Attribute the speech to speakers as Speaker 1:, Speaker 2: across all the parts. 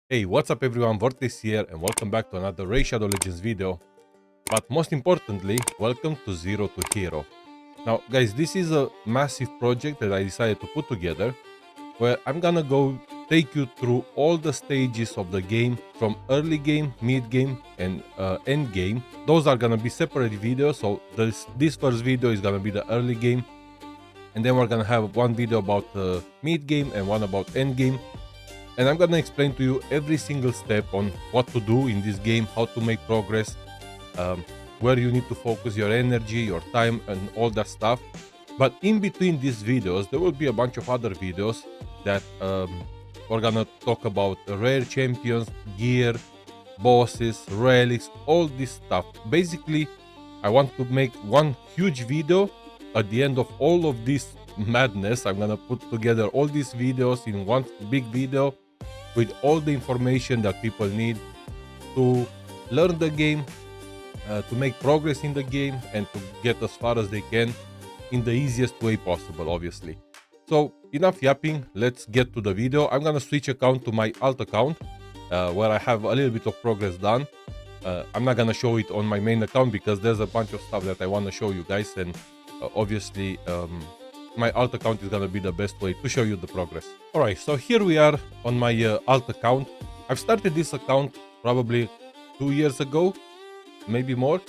Speaker 1: Hey, what's up everyone, Vortex here and welcome back to another Ray Shadow Legends video. But most importantly, welcome to Zero to Hero. Now guys, this is a massive project that I decided to put together where I'm gonna go take you through all the stages of the game from early game, mid game and end game. Those are gonna be separate videos, so this first video is gonna be the early game, and then we're gonna have one video about mid game and one about end game. And I'm gonna explain to you every single step on what to do in this game, how to make progress, um, where you need to focus your energy, your time, and all that stuff. But in between these videos, there will be a bunch of other videos that we're gonna talk about rare champions, gear, bosses, relics, all this stuff. Basically, I want to make one huge video. At the end of all of this madness, I'm gonna put together all these videos in one big video with all the information that people need to learn the game, to make progress in the game, and to get as far as they can in the easiest way possible, obviously. So enough yapping, let's get to the video. I'm gonna switch account to my alt account, where I have a little bit of progress done. I'm not gonna show it on my main account because there's a bunch of stuff that I want to show you guys, and obviously my alt account is gonna be the best way to show you the progress. Alright, so here we are on my alt account. I've started this account probably 2 years ago, maybe more.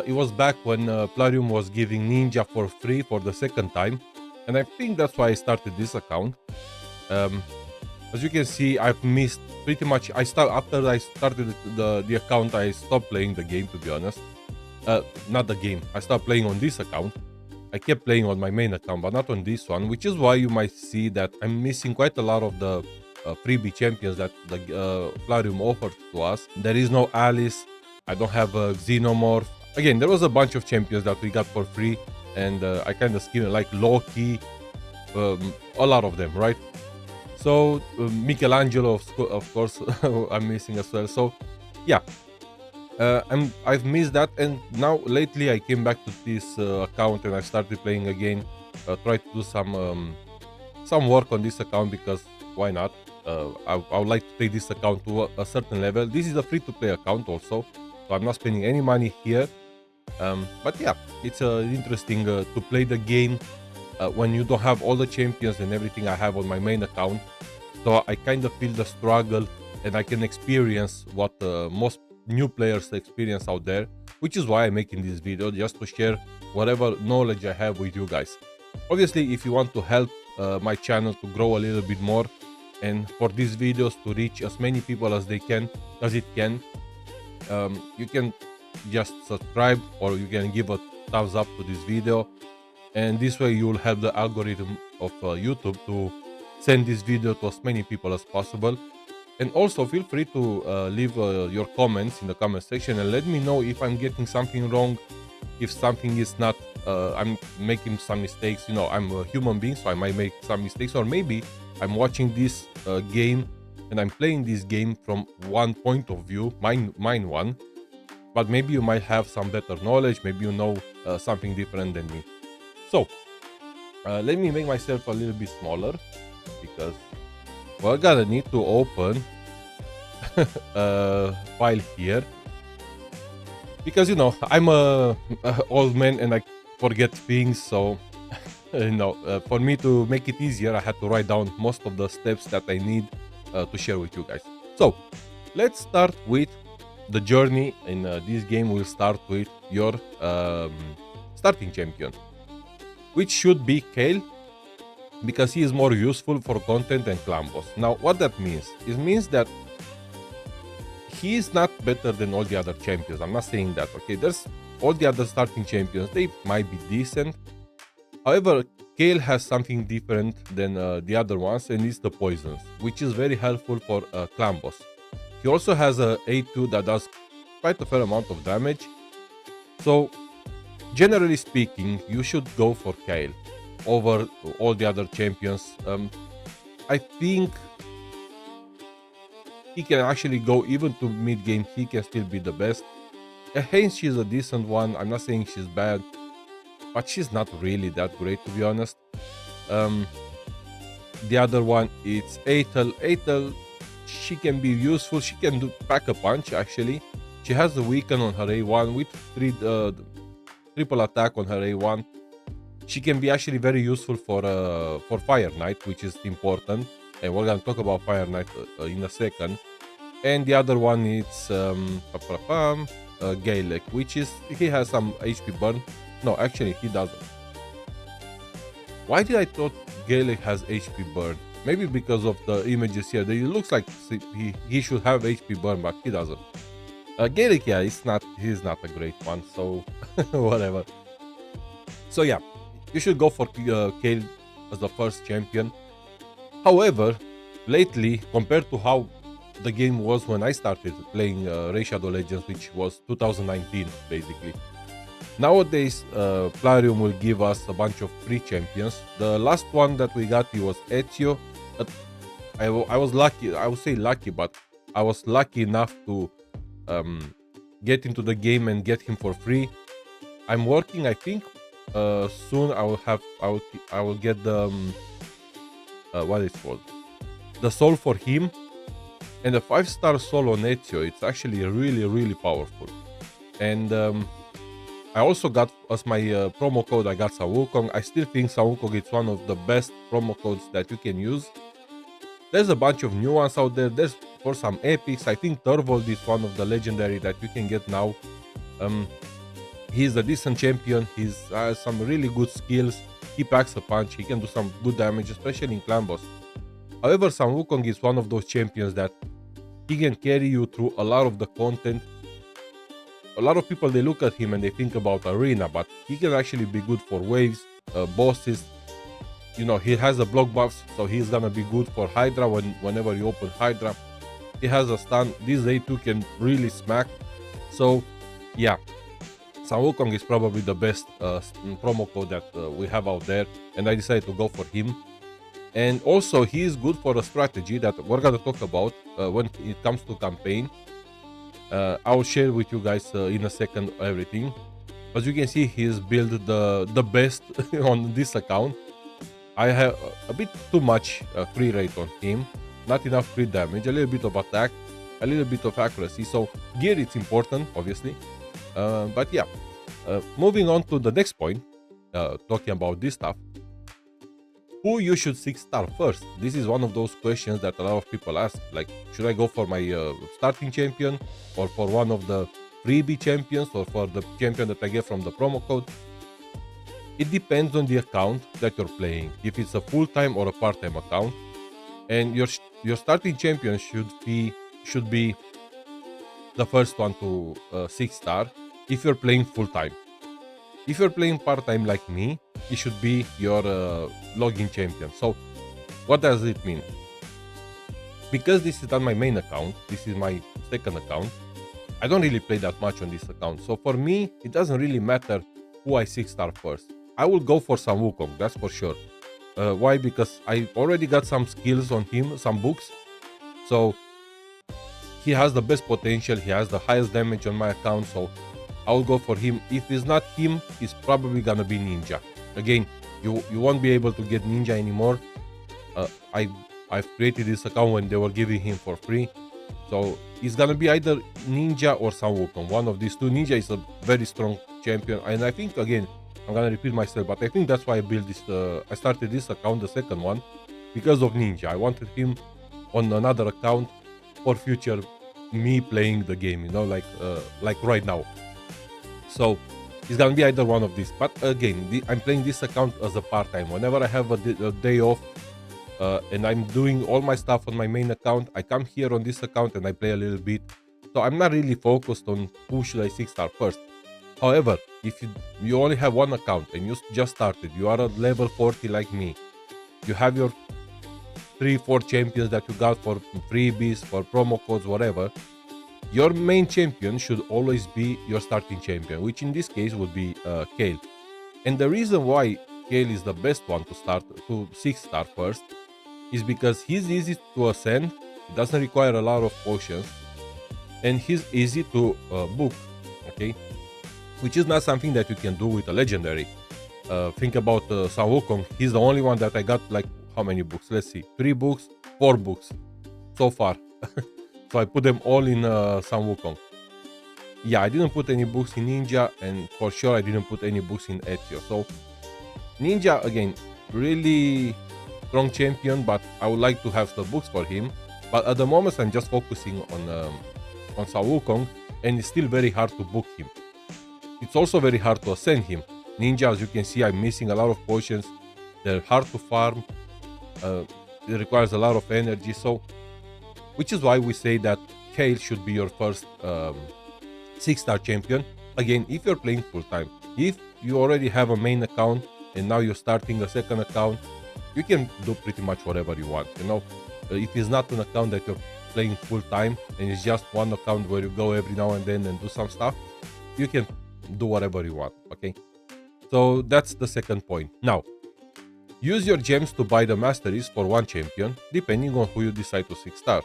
Speaker 1: It was back when Plarium was giving Ninja for free for the second time, and I think that's why I started this account. Um, as you can see, I've missed pretty much. After I started the account, I stopped playing the game, to be honest. Not the game. I stopped playing on this account. I kept playing on my main account, but not on this one, which is why you might see that I'm missing quite a lot of the freebie champions that the Plarium offered to us. There is no Alice. I don't have a Xenomorph. Again, there was a bunch of champions that we got for free, and I kind of skimmed like Loki, a lot of them, right? So Michelangelo, of course, I'm missing as well. So yeah, I've missed that, and now lately I came back to this account and I started playing again. Try to do some work on this account because why not? I would like to take this account to a certain level. This is a free-to-play account also, so I'm not spending any money here. But yeah, it's interesting to play the game when you don't have all the champions and everything I have on my main account. So I kind of feel the struggle, and I can experience what most new players experience out there, which is why I'm making this video, just to share whatever knowledge I have with you guys. Obviously, if you want to help my channel to grow a little bit more, and for these videos to reach as many people as it can, you can just subscribe, or you can give a thumbs up to this video, and this way you will help the algorithm of YouTube to send this video to as many people as possible. And also feel free to leave your comments in the comment section and let me know if I'm getting something wrong, if something is not, I'm making some mistakes. You know, I'm a human being, so I might make some mistakes, or maybe I'm watching this game and I'm playing this game from one point of view, mine one, but maybe you might have some better knowledge, maybe you know something different than me. So let me make myself a little bit smaller, because we're gonna need to open a file here, because you know I'm a old man and I forget things. So you know, for me to make it easier, I had to write down most of the steps that I need to share with you guys. So let's start with the journey in this game. We'll start with your starting champion, which should be Kale, because he is more useful for content and clan boss. Now, what that means? It means that he is not better than all the other champions. I'm not saying that, okay? There's all the other starting champions. They might be decent. However, Kale has something different than the other ones, and it's the poisons, which is very helpful for clan boss. He also has a A2 that does quite a fair amount of damage. So, generally speaking, you should go for Kale over all the other champions. I think he can actually go even to mid game. He can still be the best. Haynes, she's a decent one. I'm not saying she's bad, but she's not really that great, to be honest. The other one, it's Atel. Atel, she can be useful. She can pack a punch actually. She has a weaken on her A1 with triple attack on her A1. She can be actually very useful for Fire Knight, which is important, and we're gonna talk about Fire Knight in a second. And the other one is Gaelic, which is he has some HP burn. No, actually he doesn't. Why did I thought Gaelic has HP burn? Maybe because of the images here. It looks like he should have HP burn, but he doesn't. Gaelic, yeah, he's not a great one, so whatever. So yeah, you should go for Kale as the first champion. However, lately, compared to how the game was when I started playing Raid Shadow Legends, which was 2019 basically, nowadays Plarium will give us a bunch of free champions. The last one that we got, it was Ezio. I was lucky, I would say lucky, but I was lucky enough to get into the game and get him for free. I'm working, I think soon I will get the what is called, the soul for him, and the 5-star soul on Ezio. It's actually really powerful. And I also got, as my promo code, I got Sun Wukong. I still think Sun Wukong is one of the best promo codes that you can use. There's a bunch of new ones out there. There's for some epics. I think Turvold is one of the legendary that you can get now. He's a decent champion. He has some really good skills. He packs a punch. He can do some good damage, especially in clan boss. However, Sun Wukong is one of those champions that he can carry you through a lot of the content. A lot of people, they look at him and they think about arena, but he can actually be good for waves, bosses. You know, he has a block buffs, so he's gonna be good for Hydra whenever you open Hydra. He has a stun. This A2 can really smack. So yeah, Sun Wukong is probably the best promo code that we have out there, and I decided to go for him. And also, he is good for a strategy that we're gonna talk about when it comes to campaign. I'll share with you guys in a second everything. As you can see, he's built the best on this account. I have a bit too much free rate on him, not enough free damage, a little bit of attack, a little bit of accuracy. So gear, it's important, obviously. But yeah, moving on to the next point, talking about this stuff. Who you should 6-star first? This is one of those questions that a lot of people ask. Like, should I go for my starting champion, or for one of the freebie champions, or for the champion that I get from the promo code? It depends on the account that you're playing, if it's a full-time or a part-time account. And your starting champion should be the first one to 6-star if you're playing full-time. If you're playing part-time like me, it should be your login champion. So what does it mean? Because this is on my main account, this is my second account, I don't really play that much on this account. So for me, it doesn't really matter who I 6-star first. I will go for Sun Wukong, that's for sure. Why? Because I already got some skills on him, some books. So he has the best potential, he has the highest damage on my account, so I will go for him. If it's not him, it's probably gonna be Ninja. Again, you won't be able to get Ninja anymore. I've created this account when they were giving him for free. So it's gonna be either Ninja or Sun Wukong, one of these two. Ninja is a very strong champion, and I think, again, I'm gonna repeat myself, but I think that's why I built this. I started this account, the second one, because of Ninja. I wanted him on another account for future me playing the game, you know, like right now. So it's gonna be either one of these. But again, I'm playing this account as a part-time. Whenever I have a day off and I'm doing all my stuff on my main account, I come here on this account and I play a little bit. So I'm not really focused on who should I 6-star first. However, if you only have one account and you just started, you are at level 40 like me, you have your 3-4 champions that you got for freebies, for promo codes, whatever, your main champion should always be your starting champion, which in this case would be Kale. And the reason why Kale is the best one to start to 6-star first is because he's easy to ascend, he doesn't require a lot of potions, and he's easy to book, okay? Which is not something that you can do with a legendary. Think about Sun Wukong. He's the only one that I got, like, how many books? Let's see, 3 books, 4 books so far. So I put them all in Sun Wukong. Yeah, I didn't put any books in Ninja, and for sure I didn't put any books in Ezio. So Ninja, again, really strong champion, but I would like to have the books for him. But at the moment, I'm just focusing on Sun Wukong, and it's still very hard to book him. It's also very hard to ascend him. Ninja, as you can see, I'm missing a lot of potions. They're hard to farm. It requires a lot of energy. So, which is why we say that Kale should be your first 6-star champion. Again, if you're playing full time, if you already have a main account and now you're starting a second account, you can do pretty much whatever you want. If it's not an account that you're playing full time and it's just one account where you go every now and then and do some stuff, you can do whatever you want. Okay, so that's the second point. Now, use your gems to buy the masteries for one champion, depending on who you decide to 6-star.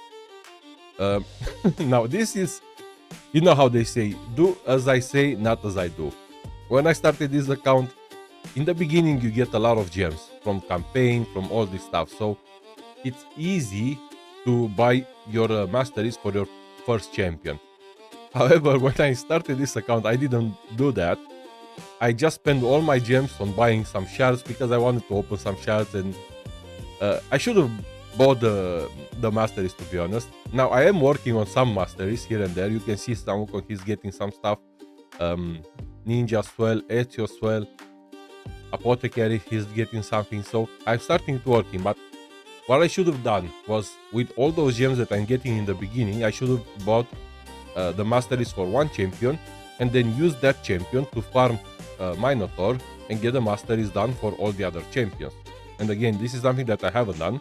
Speaker 1: Now, this is, you know how they say, do as I say, not as I do. When I started this account, in the beginning you get a lot of gems from campaign, from all this stuff. So it's easy to buy your masteries for your first champion. However, when I started this account, I didn't do that. I just spent all my gems on buying some shards because I wanted to open some shards, and I should have bought the masteries, to be honest. Now I am working on some masteries here and there. You can see Sun Wukong, he's getting some stuff. Ninja as well, Ezio as well. Apothecary, he's getting something. So I'm starting to working, but what I should have done was, with all those gems that I'm getting in the beginning, I should have bought the masteries for one champion and then use that champion to farm Minotaur and get the masteries done for all the other champions. And again, this is something that I haven't done.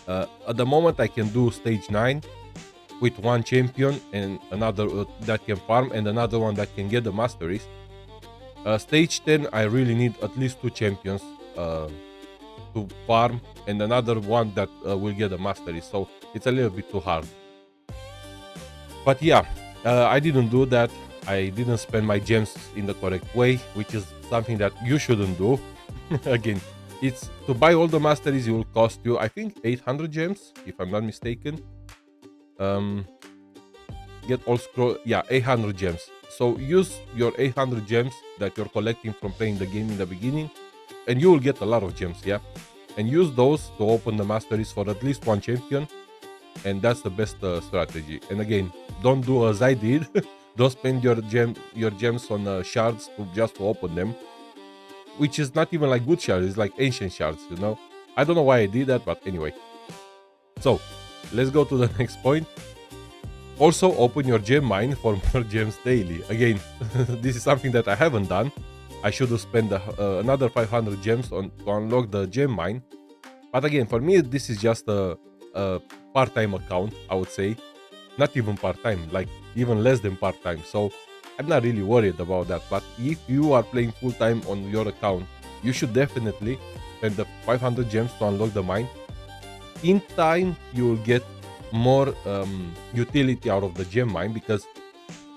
Speaker 1: At the moment, I can do stage 9 with one champion and another that can farm and another one that can get the masteries. Stage 10, I really need at least 2 champions to farm and another one that will get the masteries. So it's a little bit too hard. But yeah, I didn't do that. I didn't spend my gems in the correct way, which is something that you shouldn't do. Again, it's to buy all the masteries, it will cost you, I think, 800 gems, if I'm not mistaken. Get all scroll, yeah, 800 gems. So use your 800 gems that you're collecting from playing the game in the beginning, and you will get a lot of gems, yeah. And use those to open the masteries for at least one champion, and that's the best strategy. And again, don't do as I did. Don't spend your gems on shards just to open them, which is not even like good shards. It's like ancient shards, you know. I don't know why I did that, but anyway. So let's go to the next point. Also, open your gem mine for more gems daily. Again, this is something that I haven't done. I should have spent another 500 gems to unlock the gem mine. But again, for me, this is just a part-time account, I would say. Not even part-time, like even less than part-time. So I'm not really worried about that. But if you are playing full-time on your account, you should definitely spend the 500 gems to unlock the mine. In time, you will get more utility out of the gem mine, because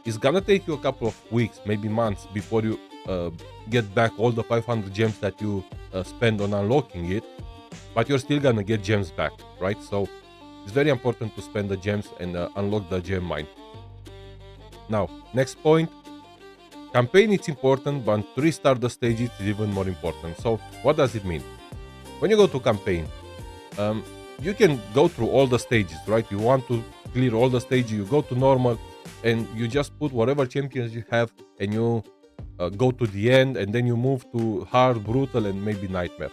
Speaker 1: it's gonna take you a couple of weeks, maybe months, before you get back all the 500 gems that you spend on unlocking it. But you're still gonna get gems back, right? So it's very important to spend the gems and unlock the gem mine. Now, next point. Campaign, it's important, but to restart the stage, it's even more important. So what does it mean? When you go to campaign, you can go through all the stages, right? You want to clear all the stages, you go to normal, and you just put whatever champions you have, and you go to the end, and then you move to hard, brutal, and maybe nightmare.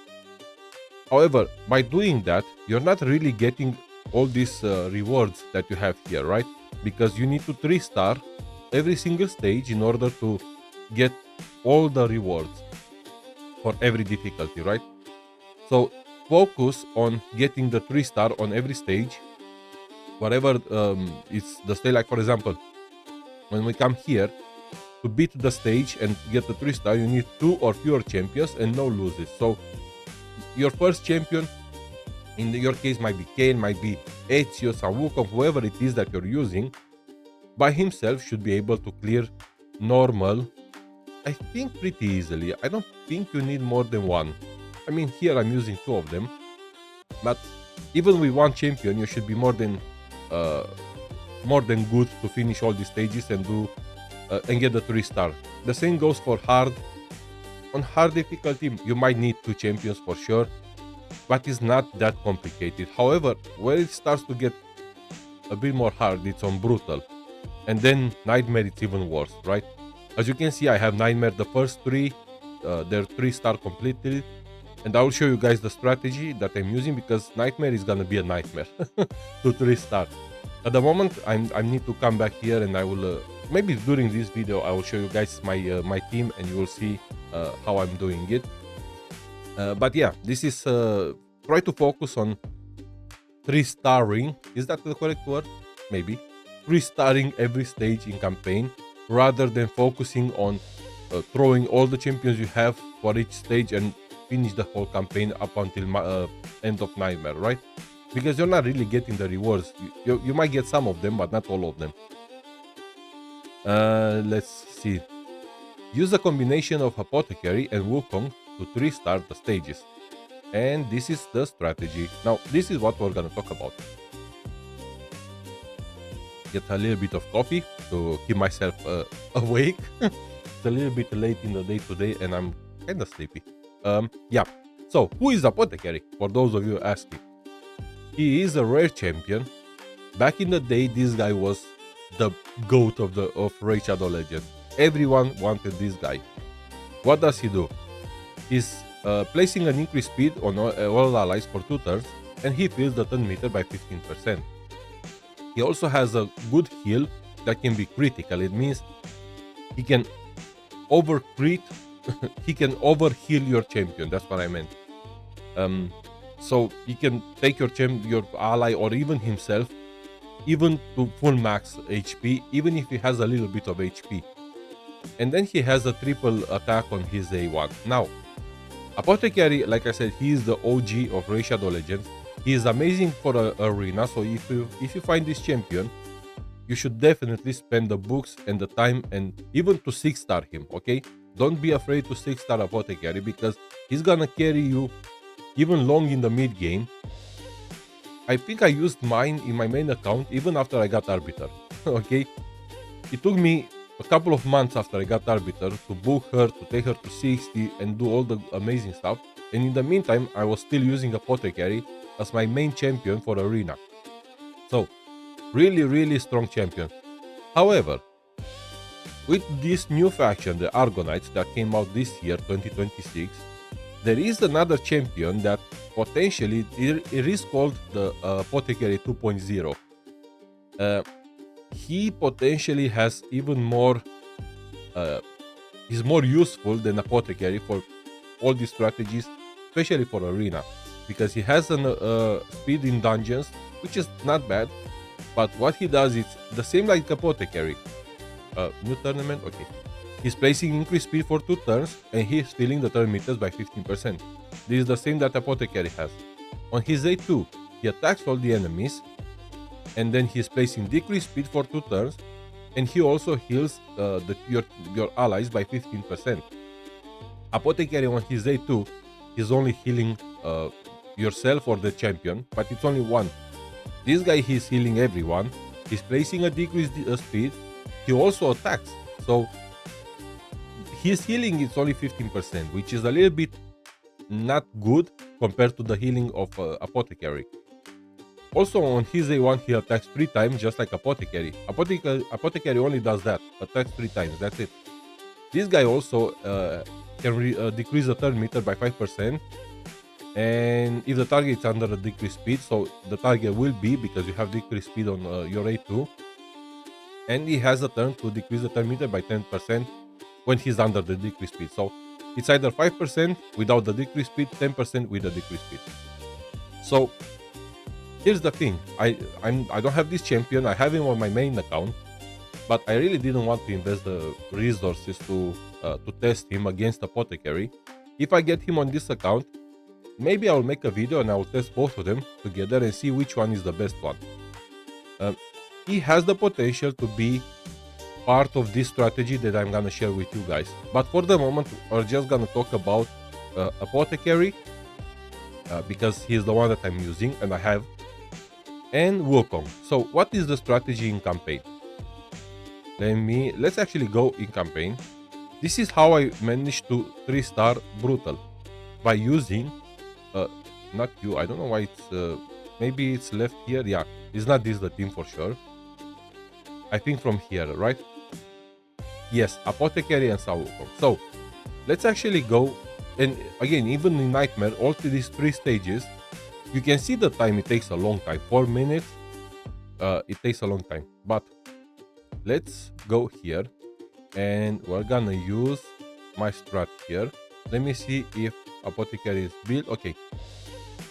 Speaker 1: However, by doing that, you're not really getting all these rewards that you have here, right? Because you need to 3-star every single stage in order to get all the rewards for every difficulty, right? So focus on getting the 3-star on every stage, whatever it's the stage. Like, for example, when we come here to beat the stage and get the 3-star, you need 2 or fewer champions and no loses. So your first champion, in your case, might be Kale, might be Ezio, Sun Wukong, whoever it is that you're using, by himself should be able to clear normal, I think, pretty easily. I don't think you need more than one. I mean, here I'm using 2 of them, but even with one champion, you should be more than uh, more than good to finish all these stages and do and get the 3-star. The same goes for hard. On hard difficulty, you might need 2 champions for sure, but it's not that complicated. However, where it starts to get a bit more hard, it's on brutal, and then nightmare it's even worse, right? As you can see, I have nightmare the first 3, they're 3-star completely, and I will show you guys the strategy that I'm using because nightmare is gonna be a nightmare to 3-star. At the moment, I need to come back here, and I will maybe during this video I will show you guys my my team, and you will see how I'm doing it. But yeah, this is try to focus on 3-starring. Is that the correct word? Maybe 3-starring every stage in campaign rather than focusing on throwing all the champions you have for each stage and finish the whole campaign up until end of nightmare, right? Because you're not really getting the rewards. You might get some of them, but not all of them. Let's see. Use a combination of Apothecary and Wukong to 3-star the stages. And this is the strategy. Now, this is what we're gonna talk about. Get a little bit of coffee to keep myself awake. It's a little bit late in the day today, and I'm kind of sleepy. Yeah. So, who is Apothecary? For those of you asking, he is a rare champion. Back in the day, this guy was the GOAT of Raid Shadow Legends. Everyone wanted this guy. What does he do? He's placing an increased speed on all allies for 2 turns, and he fills the turn meter by 15%. He also has a good heal that can be critical. It means he can over-crit, he can over-heal your champion. That's what I meant. So he can take your ally or even himself, even to full max HP, even if he has a little bit of HP. And then he has a triple attack on his A1. Now, Apothecary, like I said, he is the OG of Raid Shadow Legends. He is amazing for a arena, so if you find this champion, you should definitely spend the books and the time and even to 6-star him, okay? Don't be afraid to 6-star Apothecary because he's gonna carry you even long in the mid game. I think I used mine in my main account even after I got Arbiter, okay? It took me a couple of months after I got Arbiter to book her, to take her to 60 and do all the amazing stuff. And in the meantime, I was still using Apothecary as my main champion for Arena. So, really, really strong champion. However, with this new faction, the Argonites, that came out this year, 2026, there is another champion that potentially, it is called the Apothecary 2.0. He potentially has even more, is more useful than Apothecary for all these strategies, especially for Arena, because he has an speed in dungeons, which is not bad, but what he does is the same like Apothecary. New tournament, okay. He's placing increased speed for 2 turns, and he's filling the turn meters by 15%. This is the same that Apothecary has. On his A2, he attacks all the enemies, and then he's placing decreased speed for 2 turns, and he also heals your allies by 15%. Apothecary on his A2, he's only healing yourself or the champion, but it's only one. This guy, he's healing everyone. He's placing a decreased speed. He also attacks, so his healing is only 15%, which is a little bit not good compared to the healing of Apothecary. Also on his A1, he attacks 3 times, just like Apothecary. Apothecary only does that, attacks 3 times, that's it. This guy also can decrease the turn meter by 5%, and if the target is under a decreased speed, so the target will be, because you have decreased speed on your A2, and he has a turn to decrease the turn meter by 10% when he's under the decreased speed. So it's either 5% without the decreased speed, 10% with the decreased speed. So here's the thing, I don't have this champion. I have him on my main account, but I really didn't want to invest the resources to test him against Apothecary. If I get him on this account, maybe I'll make a video and I'll test both of them together and see which one is the best one. He has the potential to be part of this strategy that I'm gonna share with you guys. But for the moment, we're just gonna talk about Apothecary because he's the one that I'm using and I have. and Wukong. So what is the strategy in campaign? Let's actually go in campaign. This is how I managed to 3-star Brutal by using not you. I don't know why it's maybe it's left here. Yeah, it's not this the team for sure. I think from here, right? Yes, Apothecary and Wukong. So let's actually go, and again, even in Nightmare, all to these 3 stages, you can see the time it takes a long time. 4 minutes. It takes a long time. But let's go here, and we're gonna use my strat here. Let me see if Apothecary is built. Okay,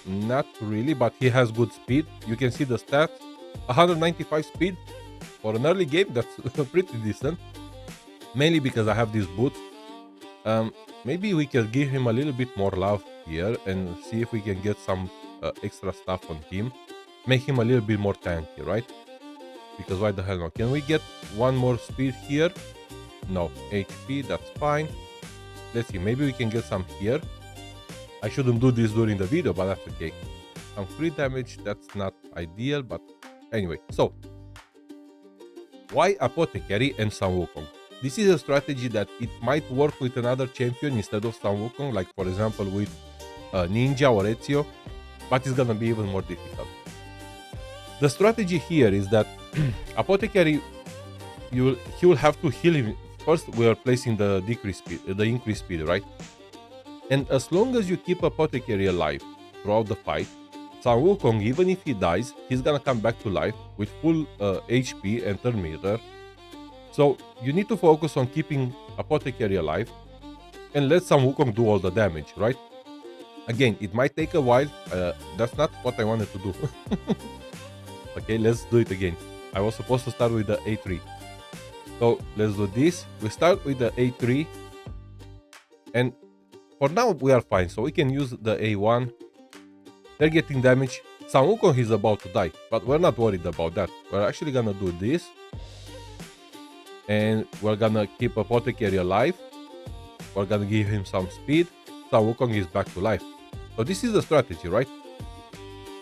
Speaker 1: not really, but he has good speed. You can see the stats. 195 speed for an early game. That's pretty decent. Mainly because I have these boots. Maybe we can give him a little bit more love here and see if we can get some extra stuff on him. Make him a little bit more tanky, right? Because why the hell not? Can we get one more speed here? No. HP, that's fine. Let's see, maybe we can get some here. I shouldn't do this during the video, but that's okay. Some free damage, that's not ideal, but anyway. So, why Apothecary and Sun Wukong? This is a strategy that it might work with another champion instead of Sun Wukong, like for example with Ninja or Ezio, but it's gonna be even more difficult. The strategy here is that Apothecary, he will have to heal him. First, we are placing the increased speed, right? And as long as you keep Apothecary alive throughout the fight, Sun Wukong, even if he dies, he's gonna come back to life with full HP and turn meter. So you need to focus on keeping Apothecary alive and let Sun Wukong do all the damage, right? Again, it might take a while. That's not what I wanted to do. Okay, let's do it again. I was supposed to start with the A3. So let's do this. We start with the A3. And for now, we are fine. So we can use the A1. They're getting damage. Sun Wukong is about to die, but we're not worried about that. We're actually gonna do this. And we're gonna keep Apothecary alive. We're gonna give him some speed. Sun Wukong is back to life. So this is the strategy, right?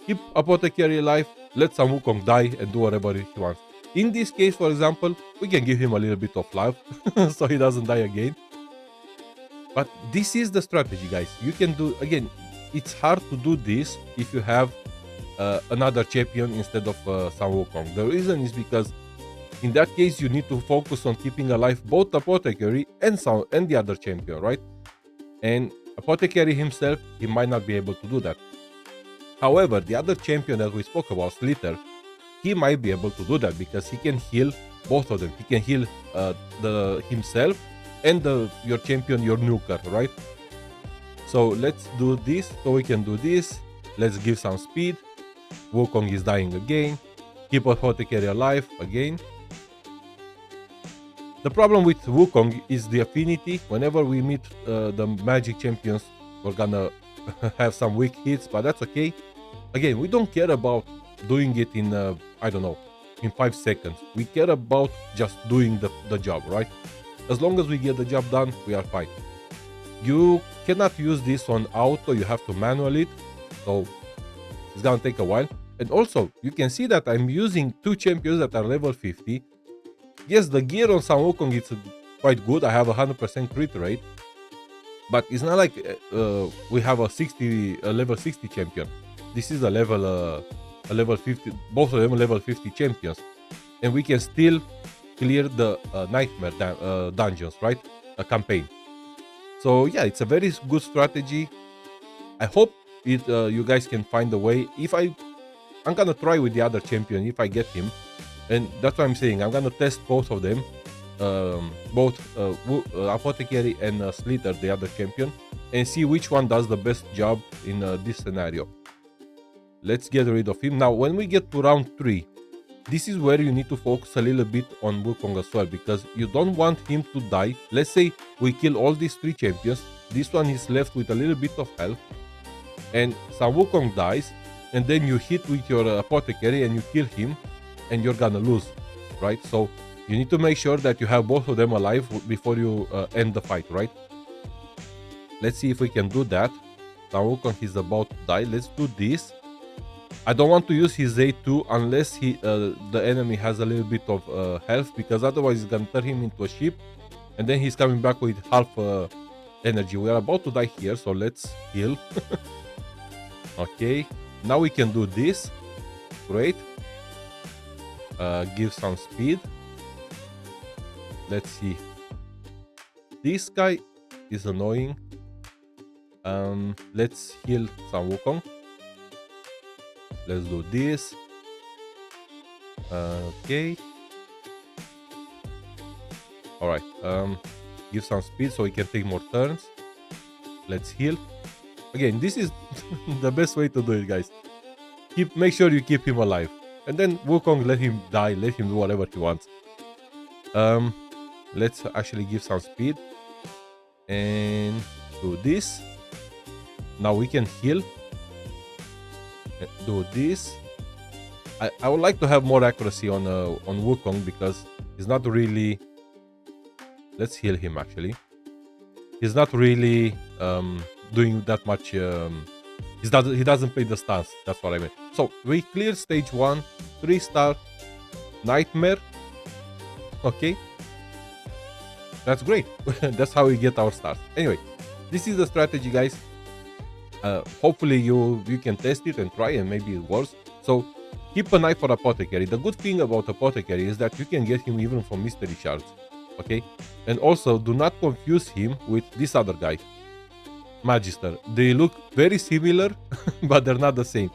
Speaker 1: Keep Apothecary alive, let Sun Wukong die and do whatever he wants. In this case, for example, we can give him a little bit of love so he doesn't die again. But this is the strategy, guys. You can do, again, it's hard to do this if you have another champion instead of Sun Wukong. The reason is because in that case, you need to focus on keeping alive both Apothecary and the other champion, right? And Apothecary himself, he might not be able to do that. However, the other champion that we spoke about, Slither, he might be able to do that because he can heal both of them. He can heal himself and your champion, your nuker, right? So let's do this. So we can do this. Let's give some speed. Wukong is dying again. Keep Apothecary alive again. The problem with Wukong is the affinity. Whenever we meet the magic champions, we're gonna have some weak hits, but that's okay. Again, we don't care about doing it in, I don't know, in 5 seconds. We care about just doing the job, right? As long as we get the job done, we are fine. You cannot use this on auto, you have to manual it, so it's gonna take a while. And also, you can see that I'm using 2 champions that are level 50. Yes, the gear on Sun Wukong is quite good. I have a 100% crit rate, but it's not like we have a level 60 champion. This is a level 50. Both of them level 50 champions, and we can still clear the nightmare dungeons, right? A campaign. So yeah, it's a very good strategy. I hope you guys can find a way. I'm gonna try with the other champion if I get him. And that's what I'm saying. I'm gonna test both of them, both Apothecary and Slither, the other champion, and see which one does the best job in this scenario. Let's get rid of him. Now, when we get to round 3, this is where you need to focus a little bit on Wukong as well, because you don't want him to die. Let's say we kill all these 3 champions. This one is left with a little bit of health, and Sun Wukong dies, and then you hit with your Apothecary and you kill him, and you're gonna lose, right? So you need to make sure that you have both of them alive before you end the fight, right? Let's see if we can do that. Sun Wukong is about to die. Let's do this. I don't want to use his A2 unless the enemy has a little bit of health, because otherwise it's gonna turn him into a sheep, and then he's coming back with half energy. We are about to die here, so let's heal. Okay, now we can do this. Great. Give some speed. Let's see. This guy is annoying. Let's heal some Wukong. Let's do this. Okay. All right. Give some speed so we can take more turns. Let's heal. Again, this is the best way to do it, guys. Make sure you keep him alive, and then Wukong, let him die. Let him do whatever he wants. Let's actually give some speed and do this. Now we can heal. Do this. I would like to have more accuracy on Wukong, because he's not really. Let's heal him actually. He's not really doing that much. He doesn't play the stance. That's what I meant. So we clear stage 1, 3-star nightmare. Okay, that's great. That's how we get our stars. Anyway, this is the strategy, guys. Hopefully you can test it and try, and maybe it works. So keep an eye for Apothecary. The good thing about Apothecary is that you can get him even from mystery shards. Okay, and also do not confuse him with this other guy, Magister. They look very similar, but they're not the same.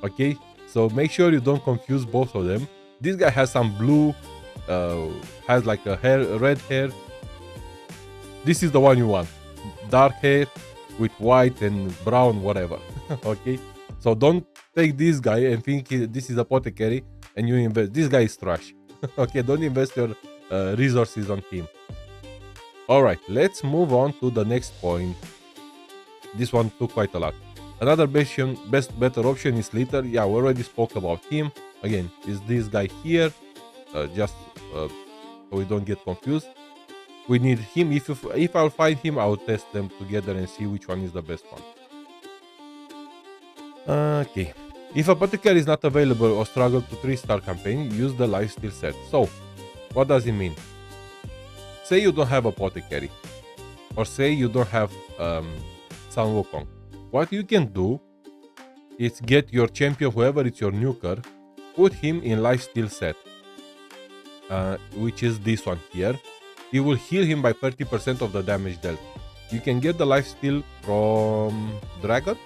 Speaker 1: Okay, so make sure you don't confuse both of them. This guy has some blue, has like a red hair. This is the one you want. Dark hair with white and brown, whatever. Okay, so don't take this guy and think this is Apothecary and you invest. This guy is trash. Okay, don't invest your resources on him. All right, let's move on to the next point. This one took quite a lot. Another better option is Litter. Yeah, we already spoke about him. Again, is this guy here, just so we don't get confused. We need him. If I'll find him, I'll test them together and see which one is the best one. Okay. If Apothecary is not available or struggle to 3-star campaign, use the lifesteal set. So, what does it mean? Say you don't have Apothecary, or say you don't have Sun Wukong. What you can do is get your champion, whoever is your nuker, put him in lifesteal set, which is this one here. It will heal him by 30% of the damage dealt. You can get the lifesteal from Dragon.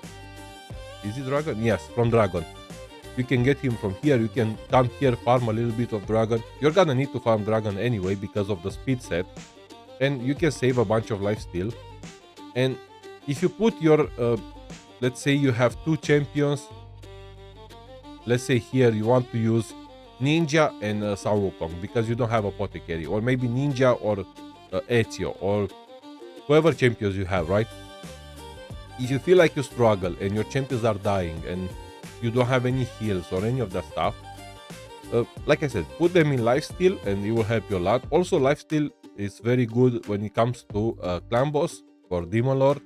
Speaker 1: Is it Dragon? Yes, from Dragon. You can get him from here. You can come here, farm a little bit of Dragon. You're gonna need to farm Dragon anyway because of the speed set, and you can save a bunch of lifesteal. And if you put your let's say you have 2 champions. Let's say here you want to use Ninja and Sun Wukong because you don't have Apothecary, or maybe Ninja or Ezio, or whoever champions you have, right? If you feel like you struggle and your champions are dying and you don't have any heals or any of that stuff, like I said, put them in lifesteal and it will help you a lot. Also, lifesteal is very good when it comes to clan boss or demon lord.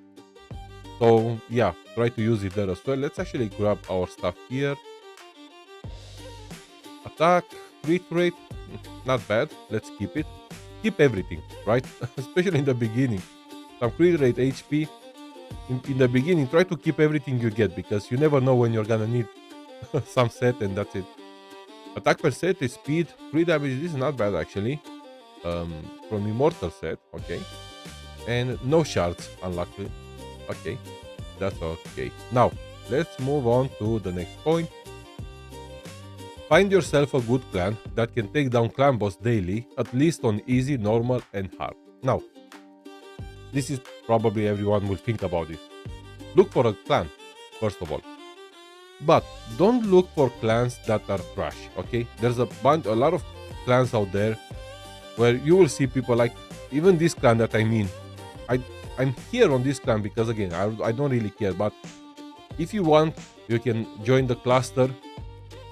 Speaker 1: So yeah, try to use it there as well. Let's actually grab our stuff here. Attack, crit rate, not bad. Let's keep it. Keep everything, right? Especially in the beginning. Some crit rate, HP. In the beginning, try to keep everything you get, because you never know when you're gonna need some set, and that's it. Attack per set is speed, crit damage. This is not bad actually. From immortal set, okay. And no shards, unluckily. Okay, that's okay. Now let's move on to the next point. Find yourself a good clan that can take down clan boss daily, at least on easy, normal, and hard. Now, this is probably everyone will think about it. Look for a clan, first of all. But don't look for clans that are trash, okay? There's a lot of clans out there where you will see people like, even this clan that I mean, I'm here on this clan because, again, I don't really care. But if you want, you can join the cluster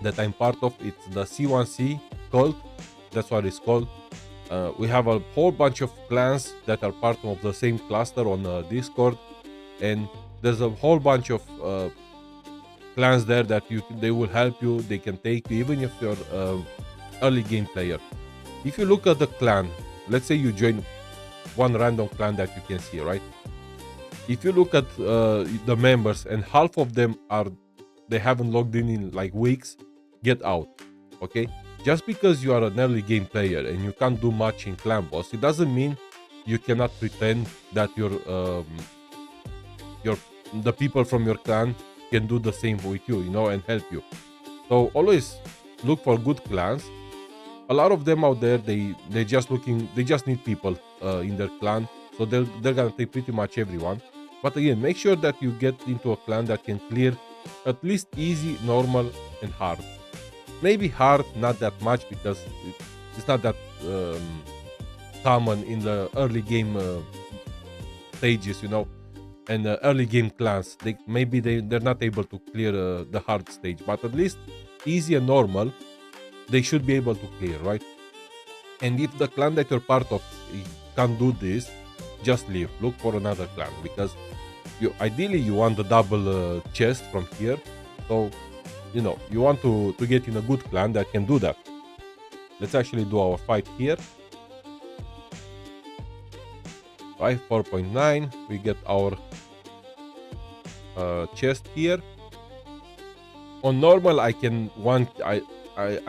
Speaker 1: that I'm part of. It's the C1C cult. That's what it's called. We have a whole bunch of clans that are part of the same cluster on Discord, and there's a whole bunch of clans there that they will help you, they can take you even if you're early game player. If you look at the clan, let's say you join one random clan that you can see, right? If you look at the members and half of them they haven't logged in like weeks, get out. Okay, just because you are an early game player and you can't do much in clan boss, it doesn't mean you cannot pretend that the people from your clan can do the same with you, and help you. So always look for good clans. A lot of them out there, they just need people in their clan, so they're gonna take pretty much everyone. But again, make sure that you get into a clan that can clear at least easy, normal, and hard. Maybe hard, not that much, because it's not that common in the early game stages, and early game clans. They're not able to clear the hard stage, but at least easy and normal, they should be able to clear, right? And if the clan that you're part of can't do this, just leave. Look for another clan, because ideally you want the double chest from here. So you want to get in a good clan that can do that. Let's actually do our fight here. 4.9. We get our chest here. On normal, I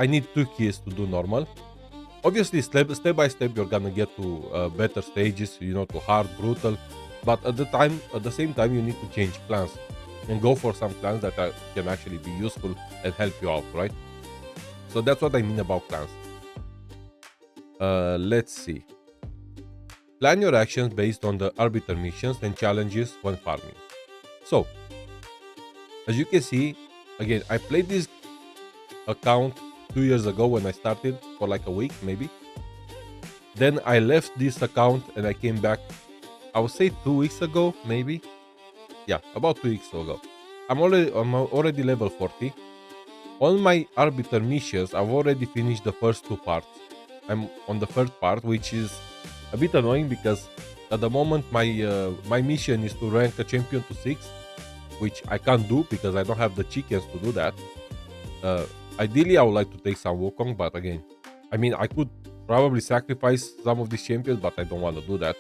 Speaker 1: need 2 keys to do normal. Obviously, step by step, you're gonna get to better stages, to hard, brutal. But at the same time, you need to change clans and go for some clans that can actually be useful and help you out, right? So that's what I mean about clans. Let's see. Plan your actions based on the arbiter missions and challenges when farming. So, as you can see, again, I played this account 2 years ago when I started for like a week, maybe. Then I left this account and I came back, I would say 2 weeks ago, maybe. Yeah, about 2 weeks ago. I'm already level 40. On my arbiter missions, I've already finished the first 2 parts. I'm on the third part, which is a bit annoying because at the moment my mission is to rank a champion to 6, which I can't do because I don't have the chickens to do that. Ideally, I would like to take some Wukong, but again, I mean, I could probably sacrifice some of these champions, but I don't want to do that.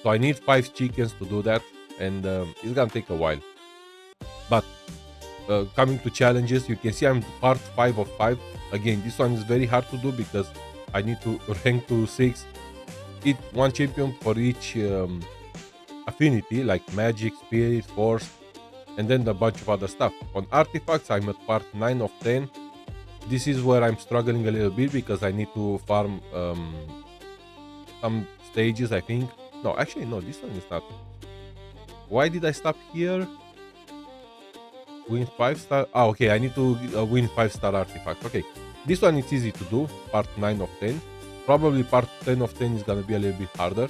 Speaker 1: So I need 5 chickens to do that, and it's gonna take a while. But coming to challenges, you can see I'm part 5 of 5. Again, this one is very hard to do because I need to rank to 6. Eat 1 champion for each affinity, like magic, spirit, force, and then a bunch of other stuff. On artifacts, I'm at part 9 of 10. This is where I'm struggling a little bit because I need to farm some stages, I think. No, actually, no, this one is not. Why did I stop here? Win 5-star. Ah, okay, I need to win 5-star artifact. Okay, this one is easy to do, part 9 of 10. Probably part 10 of 10 is gonna be a little bit harder.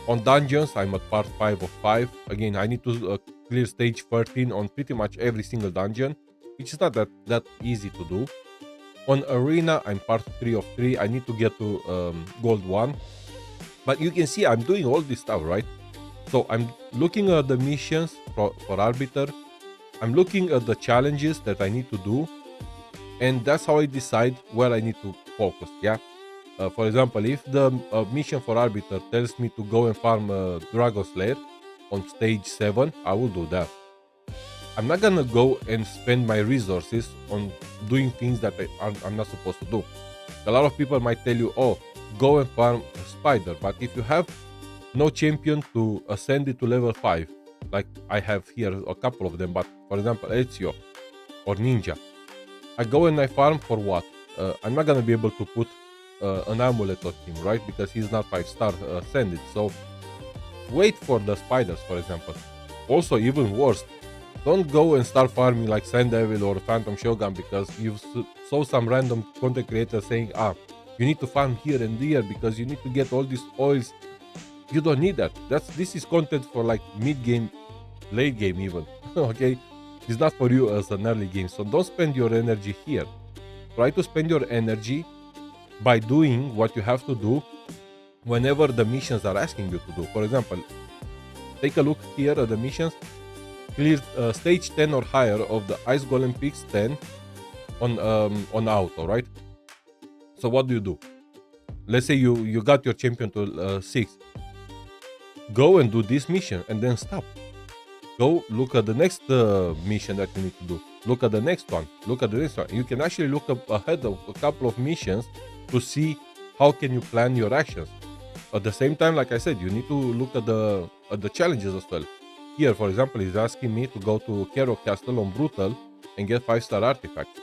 Speaker 1: On dungeons, I'm at part 5 of 5. Again, I need to clear stage 13 on pretty much every single dungeon, which is not that easy to do. On arena, I'm part 3 of 3. I need to get to gold 1. But you can see I'm doing all this stuff, right? So I'm looking at the missions for Arbiter. I'm looking at the challenges that I need to do. And that's how I decide where I need to focus, yeah? For example, if the mission for Arbiter tells me to go and farm Dragon Slayer on stage 7, I will do that. I'm not gonna go and spend my resources on doing things that I'm not supposed to do. A lot of people might tell you, oh, go and farm a spider, but if you have no champion to ascend it to level 5, like I have here a couple of them, but for example, Ezio or Ninja, I go and I farm for what? I'm not gonna be able to put an amulet on him, right? Because he's not 5-star ascended. So wait for the spiders, for example. Also, even worse, don't go and start farming like Sand Devil or Phantom Shogun because you saw some random content creator saying, you need to farm here and there because you need to get all these oils. You don't need that. This is content for like mid-game, late game even. Okay, it's not for you as an early game. So don't spend your energy here. Try to spend your energy by doing what you have to do whenever the missions are asking you to do. For example, take a look here at the missions. clear stage 10 or higher of the Ice Golem Peaks 10 on auto, right? So what do? Let's say you got your champion to 6. Go and do this mission and then stop. Go look at the next mission that you need to do. Look at the next one. Look at the next one. You can actually look up ahead of a couple of missions to see how can you plan your actions. At the same time, like I said, you need to look at the challenges as well. Here, for example, he's asking me to go to Kero Castle on Brutal and get 5-star artifacts.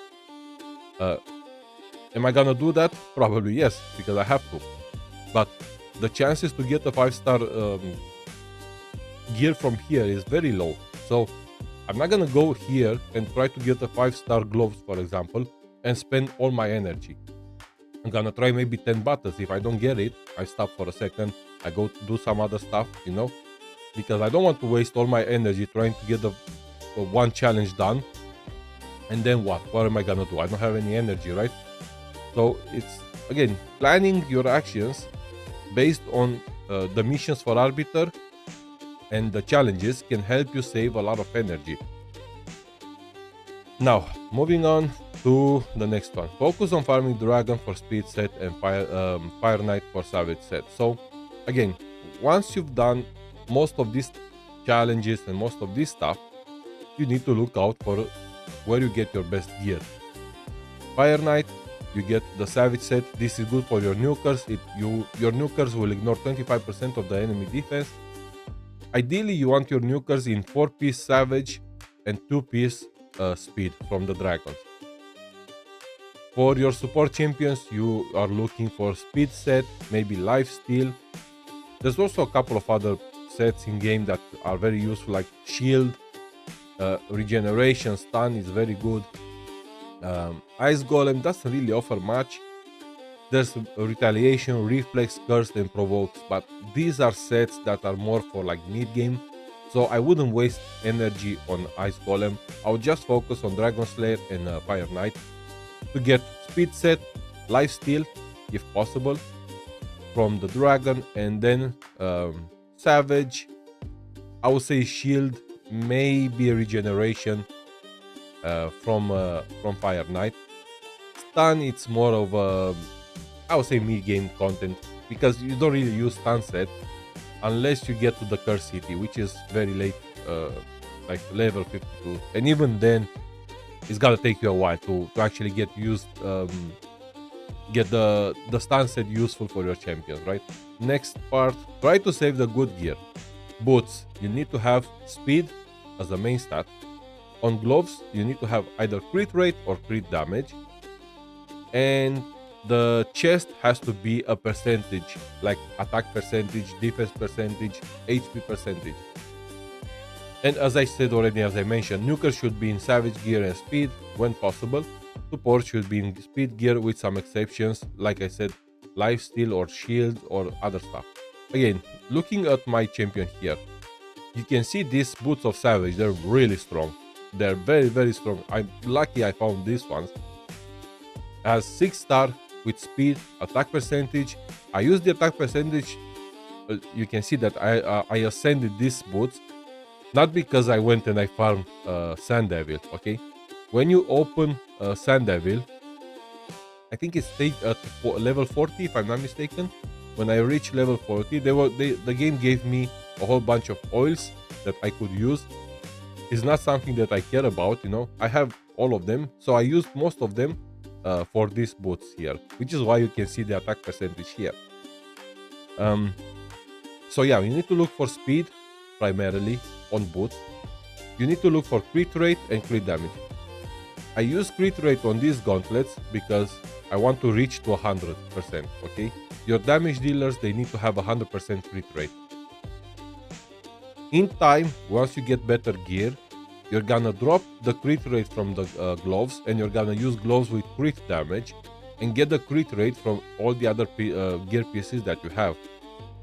Speaker 1: Am I gonna do that? Probably yes, because I have to. But the chances to get a 5-star gear from here is very low. So I'm not gonna go here and try to get a 5-star gloves, for example, and spend all my energy. I'm gonna try maybe 10 battles. If I don't get it, I stop for a second. I go to do some other stuff, because I don't want to waste all my energy trying to get the one challenge done. And then what? What am I gonna do? I don't have any energy, right? So it's, again, planning your actions based on the missions for Arbiter and the challenges can help you save a lot of energy. Now, moving on to the next one. Focus on farming Dragon for speed set and Fire Knight for savage set. So, again, once you've done most of these challenges and most of this stuff, you need to look out for where you get your best gear. Fire Knight, you get the Savage set. This is good for your nukers. Your nukers will ignore 25% of the enemy defense. Ideally, you want your nukers in 4-piece Savage and 2-piece speed from the dragons. For your support champions, you are looking for speed set, maybe lifesteal. There's also a couple of other sets in game that are very useful, like shield, regeneration, stun is very good. Ice Golem doesn't really offer much. There's retaliation, reflex, curse, and provokes, but these are sets that are more for like mid game, so I wouldn't waste energy on Ice Golem. I would just focus on Dragon Slayer and Fire Knight to get speed set, lifesteal if possible from the dragon, and then savage. I would say shield, maybe regeneration from Fire Knight. Stun, it's more of a, I would say, mid-game content, because you don't really use stun set unless you get to the Curse City, which is very late, like level 52, and even then it's gonna take you a while to actually get used, get the stun set useful for your champions, right? Next part, try to save the good gear. Boots, you need to have speed as a main stat. On gloves, you need to have either crit rate or crit damage, and the chest has to be a percentage, like attack percentage, defense percentage, HP percentage. And as I said already, as I mentioned, nukers should be in savage gear and speed when possible. Support should be in speed gear with some exceptions, like I said, lifesteal or shield or other stuff. Again, looking at my champion here, you can see these boots of savage, they're really strong. They're very, very strong. I'm lucky I found these ones. Has 6-star with speed, attack percentage. I use the attack percentage. You can see that I ascended these boots, not because I went and I farmed Sand Devil, okay? When you open Sand Devil, I think it's at level 40 if I'm not mistaken. When I reached level 40, the game gave me a whole bunch of oils that I could use. It's not something that I care about, I have all of them, so I used most of them for these boots here, which is why you can see the attack percentage here. So yeah, you need to look for speed primarily on boots. You need to look for crit rate and crit damage. I use crit rate on these gauntlets because I want to reach to 100%, okay? Your damage dealers, they need to have 100% crit rate. In time, once you get better gear, you're gonna drop the crit rate from the gloves, and you're gonna use gloves with crit damage and get the crit rate from all the other gear pieces that you have.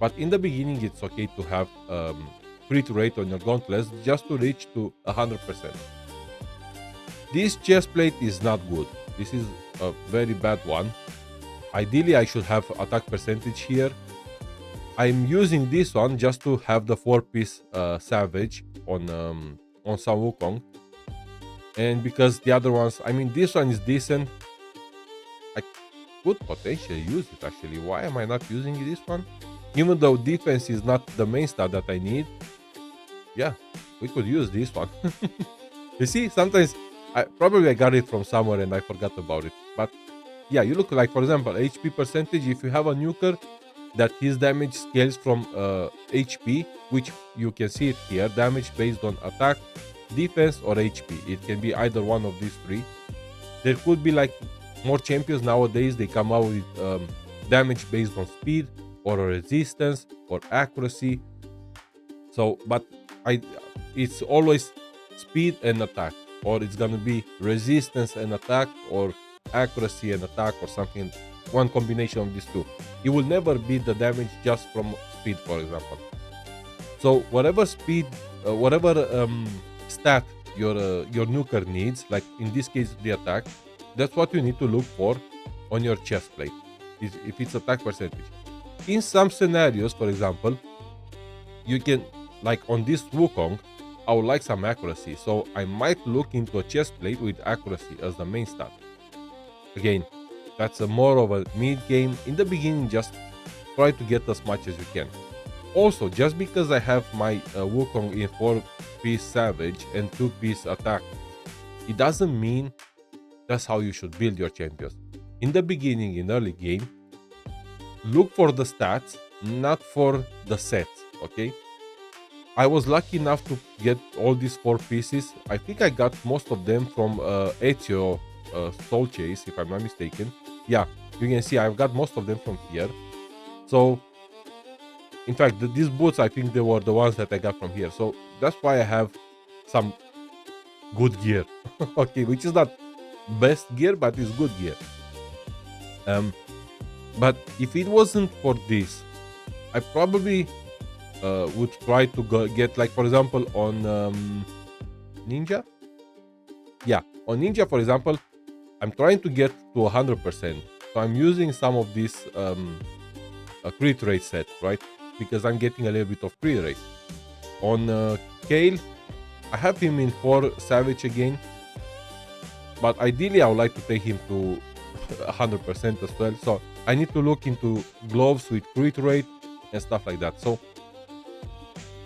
Speaker 1: But in the beginning, it's okay to have crit rate on your gauntlets just to reach to 100%. This chest plate is not good. This is a very bad one. Ideally, I should have attack percentage here. I'm using this one just to have the 4-piece savage on on some Wukong. And because the other ones, I mean, this one is decent. I could potentially use it actually. Why am I not using this one? Even though defense is not the main stat that I need, yeah, we could use this one. You see, sometimes I probably got it from somewhere and I forgot about it. But yeah, you look like, for example, HP percentage. If you have a nuker that his damage scales from HP, which you can see it here, damage based on attack, defense, or HP. It can be either one of these three. There could be like more champions nowadays. They come out with damage based on speed or resistance or accuracy. So, but it's always speed and attack, or it's gonna be resistance and attack, or accuracy and attack, or something. One combination of these two. It will never be the damage just from speed, for example. So whatever speed, whatever stat your nuker needs, like in this case the attack, that's what you need to look for on your chest plate. If it's attack percentage. In some scenarios, for example, you can, like on this Wukong, I would like some accuracy, so I might look into a chest plate with accuracy as the main stat. Again, that's a more of a mid game. In the beginning, just try to get as much as you can. Also, just because I have my Wukong in 4-piece Savage and 2-piece attack, it doesn't mean that's how you should build your champions. In the beginning, in early game, look for the stats, not for the sets, okay? I was lucky enough to get all these 4 pieces. I think I got most of them from Ezio Soul Chase, if I'm not mistaken. Yeah, you can see I've got most of them from here. So, in fact, these boots, I think they were the ones that I got from here. So that's why I have some good gear. Okay, which is not best gear, but it's good gear. But if it wasn't for this, I probably would try to get, like, for example, on Ninja. Yeah, on Ninja, for example, I'm trying to get to 100%. So I'm using some of this crit rate set, right? Because I'm getting a little bit of crit rate. On Kale, I have him in 4 Savage again. But ideally, I would like to take him to 100% as well. So I need to look into gloves with crit rate and stuff like that. So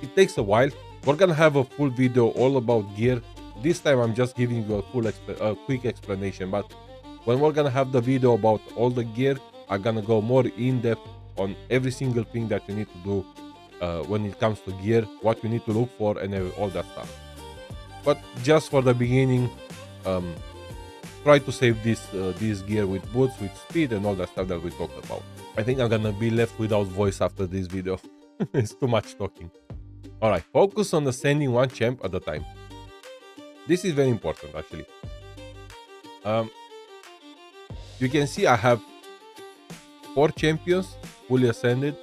Speaker 1: it takes a while. We're gonna have a full video all about gear. This time I'm just giving you a quick explanation, but when we're gonna have the video about all the gear, I'm gonna go more in depth on every single thing that you need to do when it comes to gear, what you need to look for, and all that stuff. But just for the beginning, try to save this gear with boots, with speed, and all that stuff that we talked about. I think I'm gonna be left without voice after this video. It's too much talking. Alright, focus on ascending one champ at a time. This is very important, actually. You can see I have 4 champions fully ascended.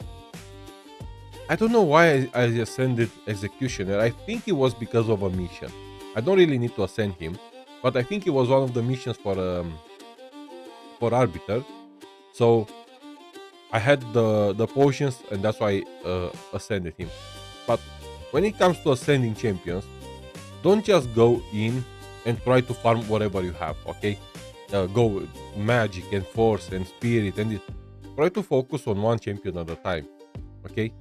Speaker 1: I don't know why I ascended Executioner. I think it was because of a mission. I don't really need to ascend him, but I think it was one of the missions for Arbiter. So I had the potions, and that's why I ascended him. But when it comes to ascending champions, don't just go in and try to farm whatever you have, okay? Go with magic and force and spirit, and try to focus on one champion at a time, okay?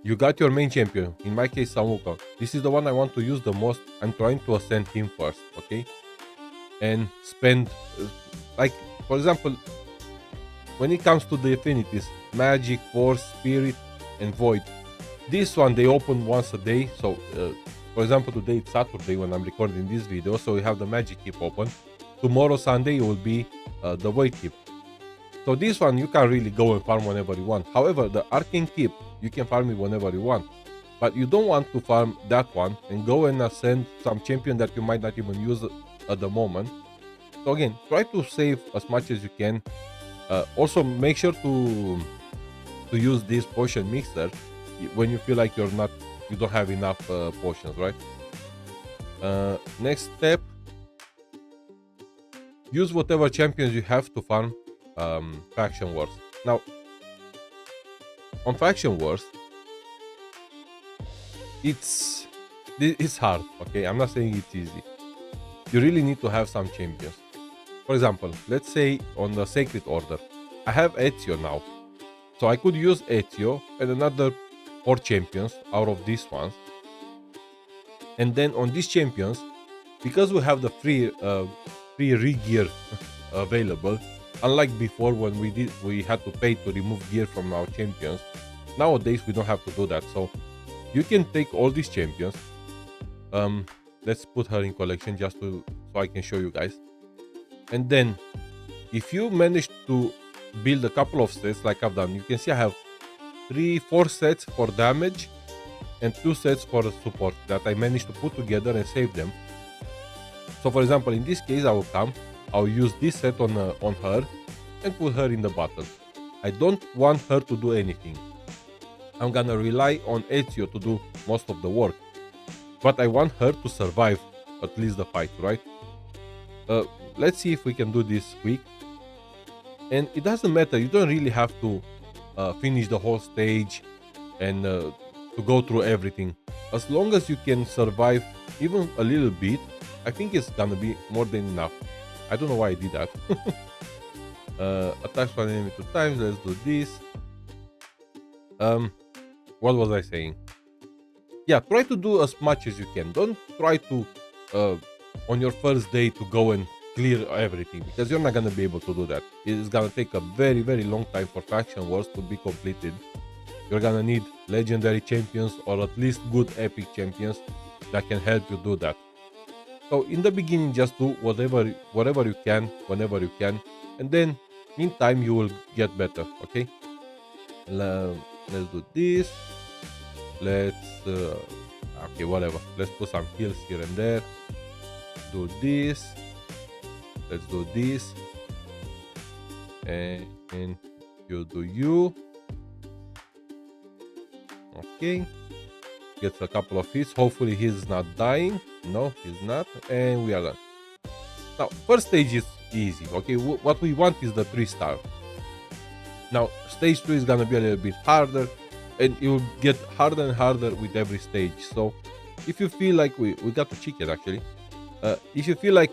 Speaker 1: You got your main champion, in my case Samuka. This is the one I want to use the most. I'm trying to ascend him first, okay? And spend, like, for example, when it comes to the affinities, magic, force, spirit, and void, this one they open once a day. So for example, today it's Saturday when I'm recording this video, so we have the magic keep open. Tomorrow, Sunday, it will be the void keep. So this one you can really go and farm whenever you want. However, the arcane keep, you can farm it whenever you want, but you don't want to farm that one and go and ascend some champion that you might not even use at the moment. So again, try to save as much as you can. Also, make sure to use this potion mixer when you feel like you don't have enough potions, right? Next step, use whatever champions you have to farm faction wars. Now, on faction wars, it's It's hard, okay? I'm not saying it's easy. You really need to have some champions. For example, let's say on the Sacred Order, I have Ezio now. So I could use Ezio and another 4 champions out of these ones. And then on these champions, because we have the free re-gear available, unlike before when we had to pay to remove gear from our champions, nowadays we don't have to do that. So you can take all these champions. Let's put her in collection just to so I can show you guys. And then if you manage to build a couple of sets like I've done, you can see I have 4 sets for damage and 2 sets for support that I managed to put together and save them. So for example, in this case, I'll use this set on her and put her in the battle. I don't want her to do anything. I'm gonna rely on Ezio to do most of the work, but I want her to survive at least the fight, right? Let's see if we can do this quick. And it doesn't matter, you don't really have to finish the whole stage and to go through everything. As long as you can survive even a little bit, I think it's gonna be more than enough. I don't know why I did that. Attach one enemy 2 times, let's do this. What was I saying? Yeah, try to do as much as you can. Don't try to on your first day to go and clear everything, because you're not gonna be able to do that. It's gonna take a very, very long time for faction wars to be completed. You're gonna need legendary champions or at least good epic champions that can help you do that. So in the beginning, just do whatever you can, whenever you can, and then in time you will get better. Okay. Let's do this. Let's okay, whatever. Let's put some heals here and there. Do this. Let's do this. And you do you. Okay. Gets a couple of hits. Hopefully he's not dying. No, he's not. And we are done. Now, first stage is easy. Okay, what we want is the 3-star. Now, stage 2 is gonna be a little bit harder, and it will get harder and harder with every stage. So, if you feel like we got the chicken actually, if you feel like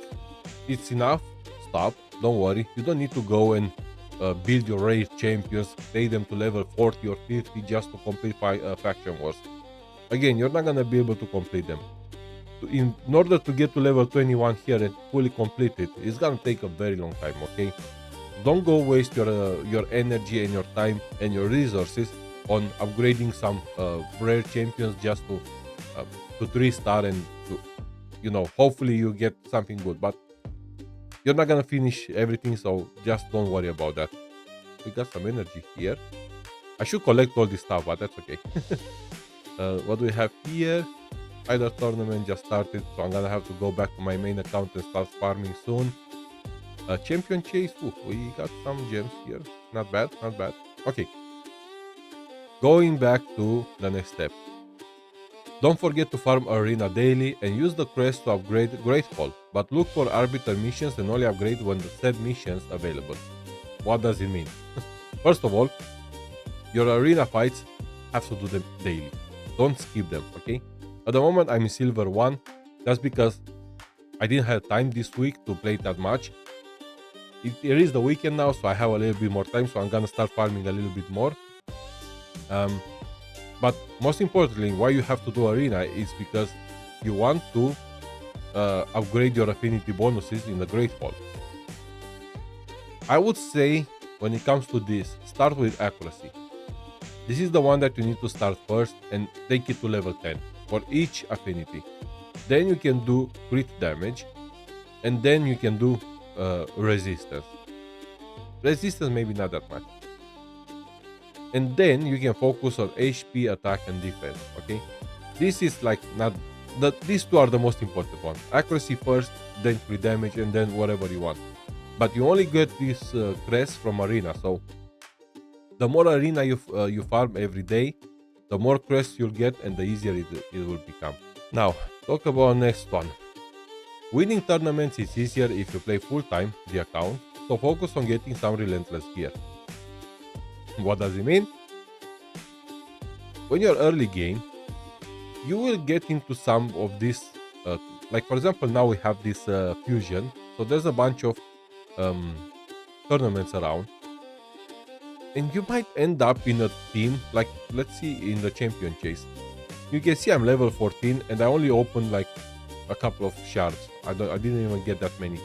Speaker 1: it's enough, stop. Don't worry. You don't need to go and build your rare champions, take them to level 40 or 50 just to complete faction wars. Again, you're not gonna be able to complete them. In order to get to level 21 here and fully complete it, it's gonna take a very long time. Okay, don't go waste your energy and your time and your resources on upgrading some rare champions just to 3-star and to, you know, hopefully you get something good, but you're not gonna finish everything, so just don't worry about that. We got some energy here. I should collect all this stuff, but that's okay. What do we have here? Either tournament just started, so I'm gonna have to go back to my main account and start farming soon. Champion chase. Ooh, we got some gems here. Not bad, not bad. Okay. Going back to the next step. Don't forget to farm arena daily and use the crest to upgrade Great Hall, but look for arbiter missions and only upgrade when the said missions available. What does it mean? First of all, your arena fights have to do them daily. Don't skip them, okay? At the moment I'm in silver 1. That's because I didn't have time this week to play that much. It is the weekend now, so I have a little bit more time, so I'm gonna start farming a little bit more. But most importantly, why you have to do arena is because you want to upgrade your affinity bonuses in the Great Hall. I would say when it comes to this, start with accuracy. This is the one that you need to start first and take it to level 10 for each affinity. Then you can do crit damage, and then you can do resistance. Resistance maybe not that much. And then you can focus on HP, attack, and defense. Okay, this is like not these two are the most important ones. Accuracy first, then crit damage, and then whatever you want. But you only get this crest from arena. So the more arena you farm every day, the more crests you'll get, and the easier it will become. Now, talk about next one. Winning tournaments is easier if you play full-time the account, so focus on getting some relentless gear. What does it mean? When you're early game, you will get into some of this, like for example, now we have this fusion. So there's a bunch of um, tournaments around, and you might end up in a team. Like let's see in the champion chase, you can see I'm level 14, and I only opened like a couple of shards. I didn't even get that many.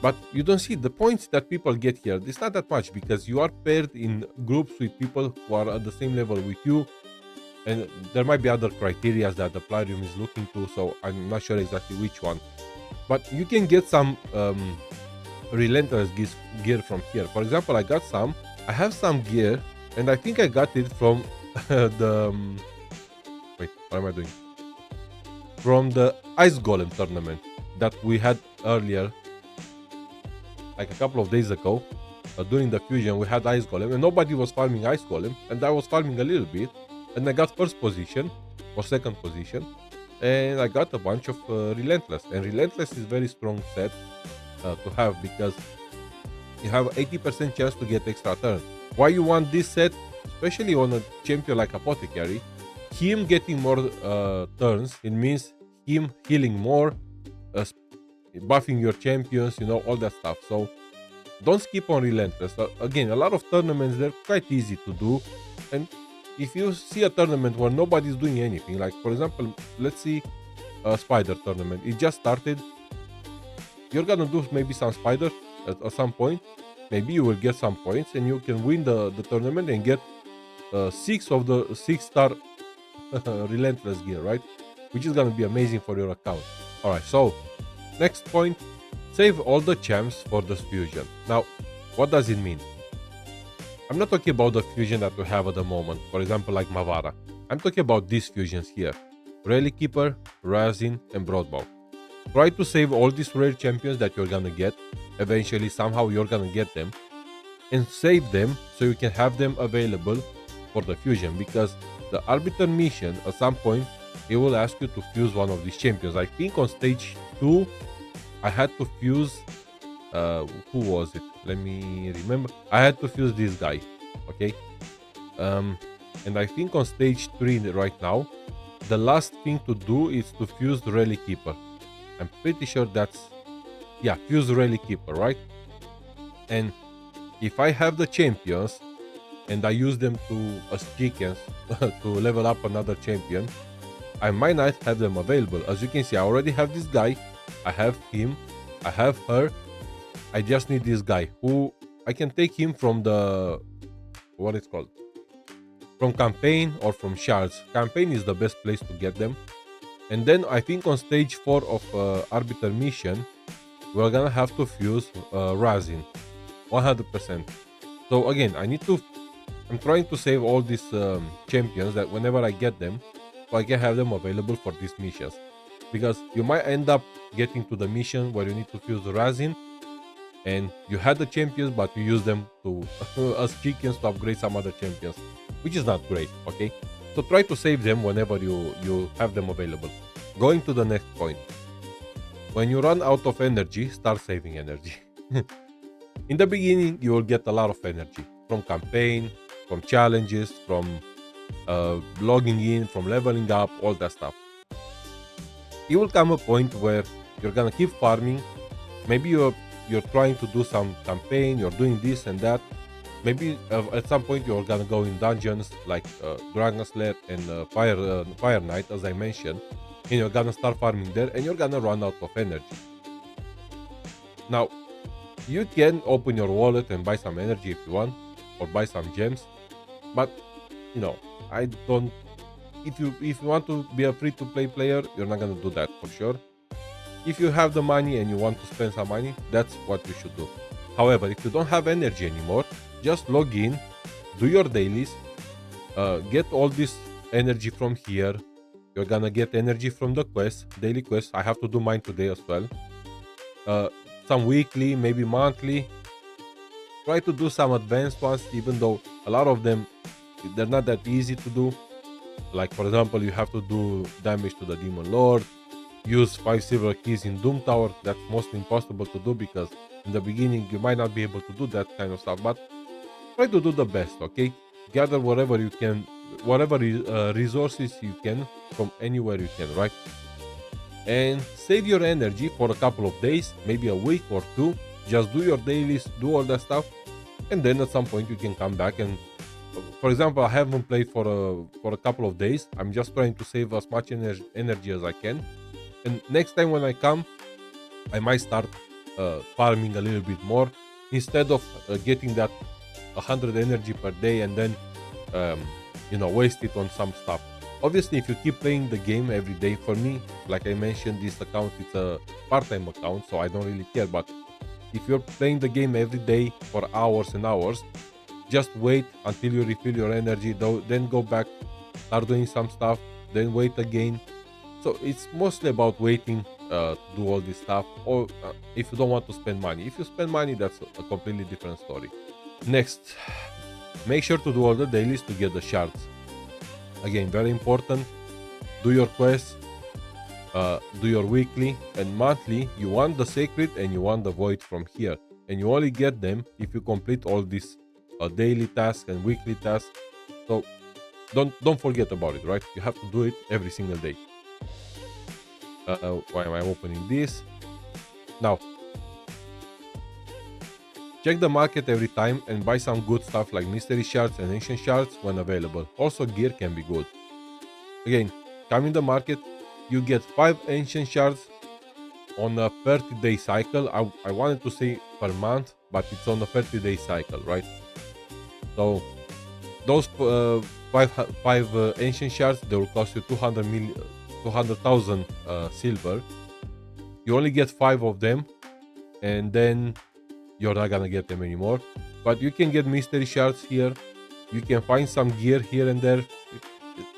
Speaker 1: But you don't see the points that people get here. It's not that much because you are paired in groups with people who are at the same level with you, and there might be other criteria that the Plarium is looking to. So I'm not sure exactly which one, but you can get some relentless gear from here. For example, I have some gear, and I think I got it from the wait, what am I doing? From the Ice Golem tournament that we had earlier, like a couple of days ago. During the fusion, we had Ice Golem, and nobody was farming Ice Golem, and I was farming a little bit, and I got first position or second position, and I got a bunch of Relentless, and Relentless is very strong set to have because you have 80% chance to get extra turn. Why you want this set, especially on a champion like Apothecary? Him getting more turns, it means him healing more, buffing your champions, all that stuff. So don't skip on Relentless. Again, a lot of tournaments, they're quite easy to do, and if you see a tournament where nobody's doing anything, like for example, let's see a spider tournament, it just started, you're gonna do maybe some spider at some point, maybe you will get some points and you can win the tournament and get 6 of the 6-star Relentless gear, right? Which is gonna be amazing for your account. All right, so next point, save all the champs for this fusion. Now, what does it mean? I'm not talking about the fusion that we have at the moment, for example, like Mavara. I'm talking about these fusions here: Relic Keeper, Razin, and Broadbow. Try to save all these rare champions that you're gonna get. Eventually, somehow you're gonna get them, and save them so you can have them available for the fusion, because the Arbiter mission, at some point, it will ask you to fuse one of these champions. I think on stage 2, I had to fuse, who was it? Let me remember. I had to fuse this guy, okay? And I think on stage 3 right now, the last thing to do is to fuse the Relic Keeper. I'm pretty sure that's, yeah, fuse Relic Keeper, right? And if I have the champions and I use them as chickens to level up another champion, I might not have them available. As you can see, I already have this guy, I have him, I have her. I just need this guy who I can take him from the, what it's called, from campaign or from shards. Campaign is the best place to get them. And then I think on stage 4 of Arbiter mission, we're gonna have to fuse Razin 100%. So again, I'm trying to save all these champions that whenever I get them, so I can have them available for these missions. Because you might end up getting to the mission where you need to fuse Razin, and you had the champions, but you use them to as chickens to upgrade some other champions, which is not great, okay? So try to save them whenever you have them available. Going to the next point. When you run out of energy, start saving energy. In the beginning, you will get a lot of energy from campaign, from challenges, from logging in, from leveling up, all that stuff. It will come a point where you're gonna keep farming. Maybe you're trying to do some campaign, you're doing this and that. Maybe at some point you're gonna go in dungeons like Dragon Slayer and Fire Knight, as I mentioned, and you're gonna start farming there, and you're gonna run out of energy. Now, you can open your wallet and buy some energy if you want, or buy some gems, but I don't. If you want to be a free-to-play player, you're not gonna do that for sure. If you have the money and you want to spend some money, that's what you should do. However, if you don't have energy anymore, just log in, do your dailies, get all this energy from here. You're gonna get energy from the quest, daily quests. I have to do mine today as well. Some weekly, maybe monthly. Try to do some advanced ones, even though a lot of them, they're not that easy to do. Like for example, you have to do damage to the Demon Lord, use 5 silver keys in Doom Tower. That's mostly impossible to do because in the beginning you might not be able to do that kind of stuff, but try to do the best, okay? Gather whatever you can whatever resources you can from anywhere you can, right? And save your energy for a couple of days, maybe a week or two. Just do your dailies, do all that stuff, and then at some point you can come back and, for example, I haven't played for a couple of days. I'm just trying to save as much energy as I can, and next time when I come, I might start farming a little bit more instead of getting that 100 energy per day and then um, waste it on some stuff. Obviously, if you keep playing the game every day, for me, like I mentioned, this account, it's a part-time account, so I don't really care. But if you're playing the game every day for hours and hours, just wait until you refill your energy, though, then go back, start doing some stuff, then wait again. So it's mostly about waiting to do all this stuff, or if you don't want to spend money. If you spend money, that's a completely different story. Next, make sure to do all the dailies to get the shards. Again, very important. Do your quests, do your weekly and monthly. You want the sacred and you want the void from here, and you only get them if you complete all these daily tasks and weekly tasks. So don't forget about it, right? You have to do it every single day. Why am I opening this now? Check the market every time and buy some good stuff like mystery shards and ancient shards when available. Also, gear can be good. Again, come in the market, you get 5 ancient shards on a 30-day cycle. I wanted to say per month, but it's on a 30-day cycle, right? So those five ancient shards, they will cost you 200,000 silver. You only get 5 of them, and then you're not gonna get them anymore. But you can get mystery shards here. You can find some gear here and there.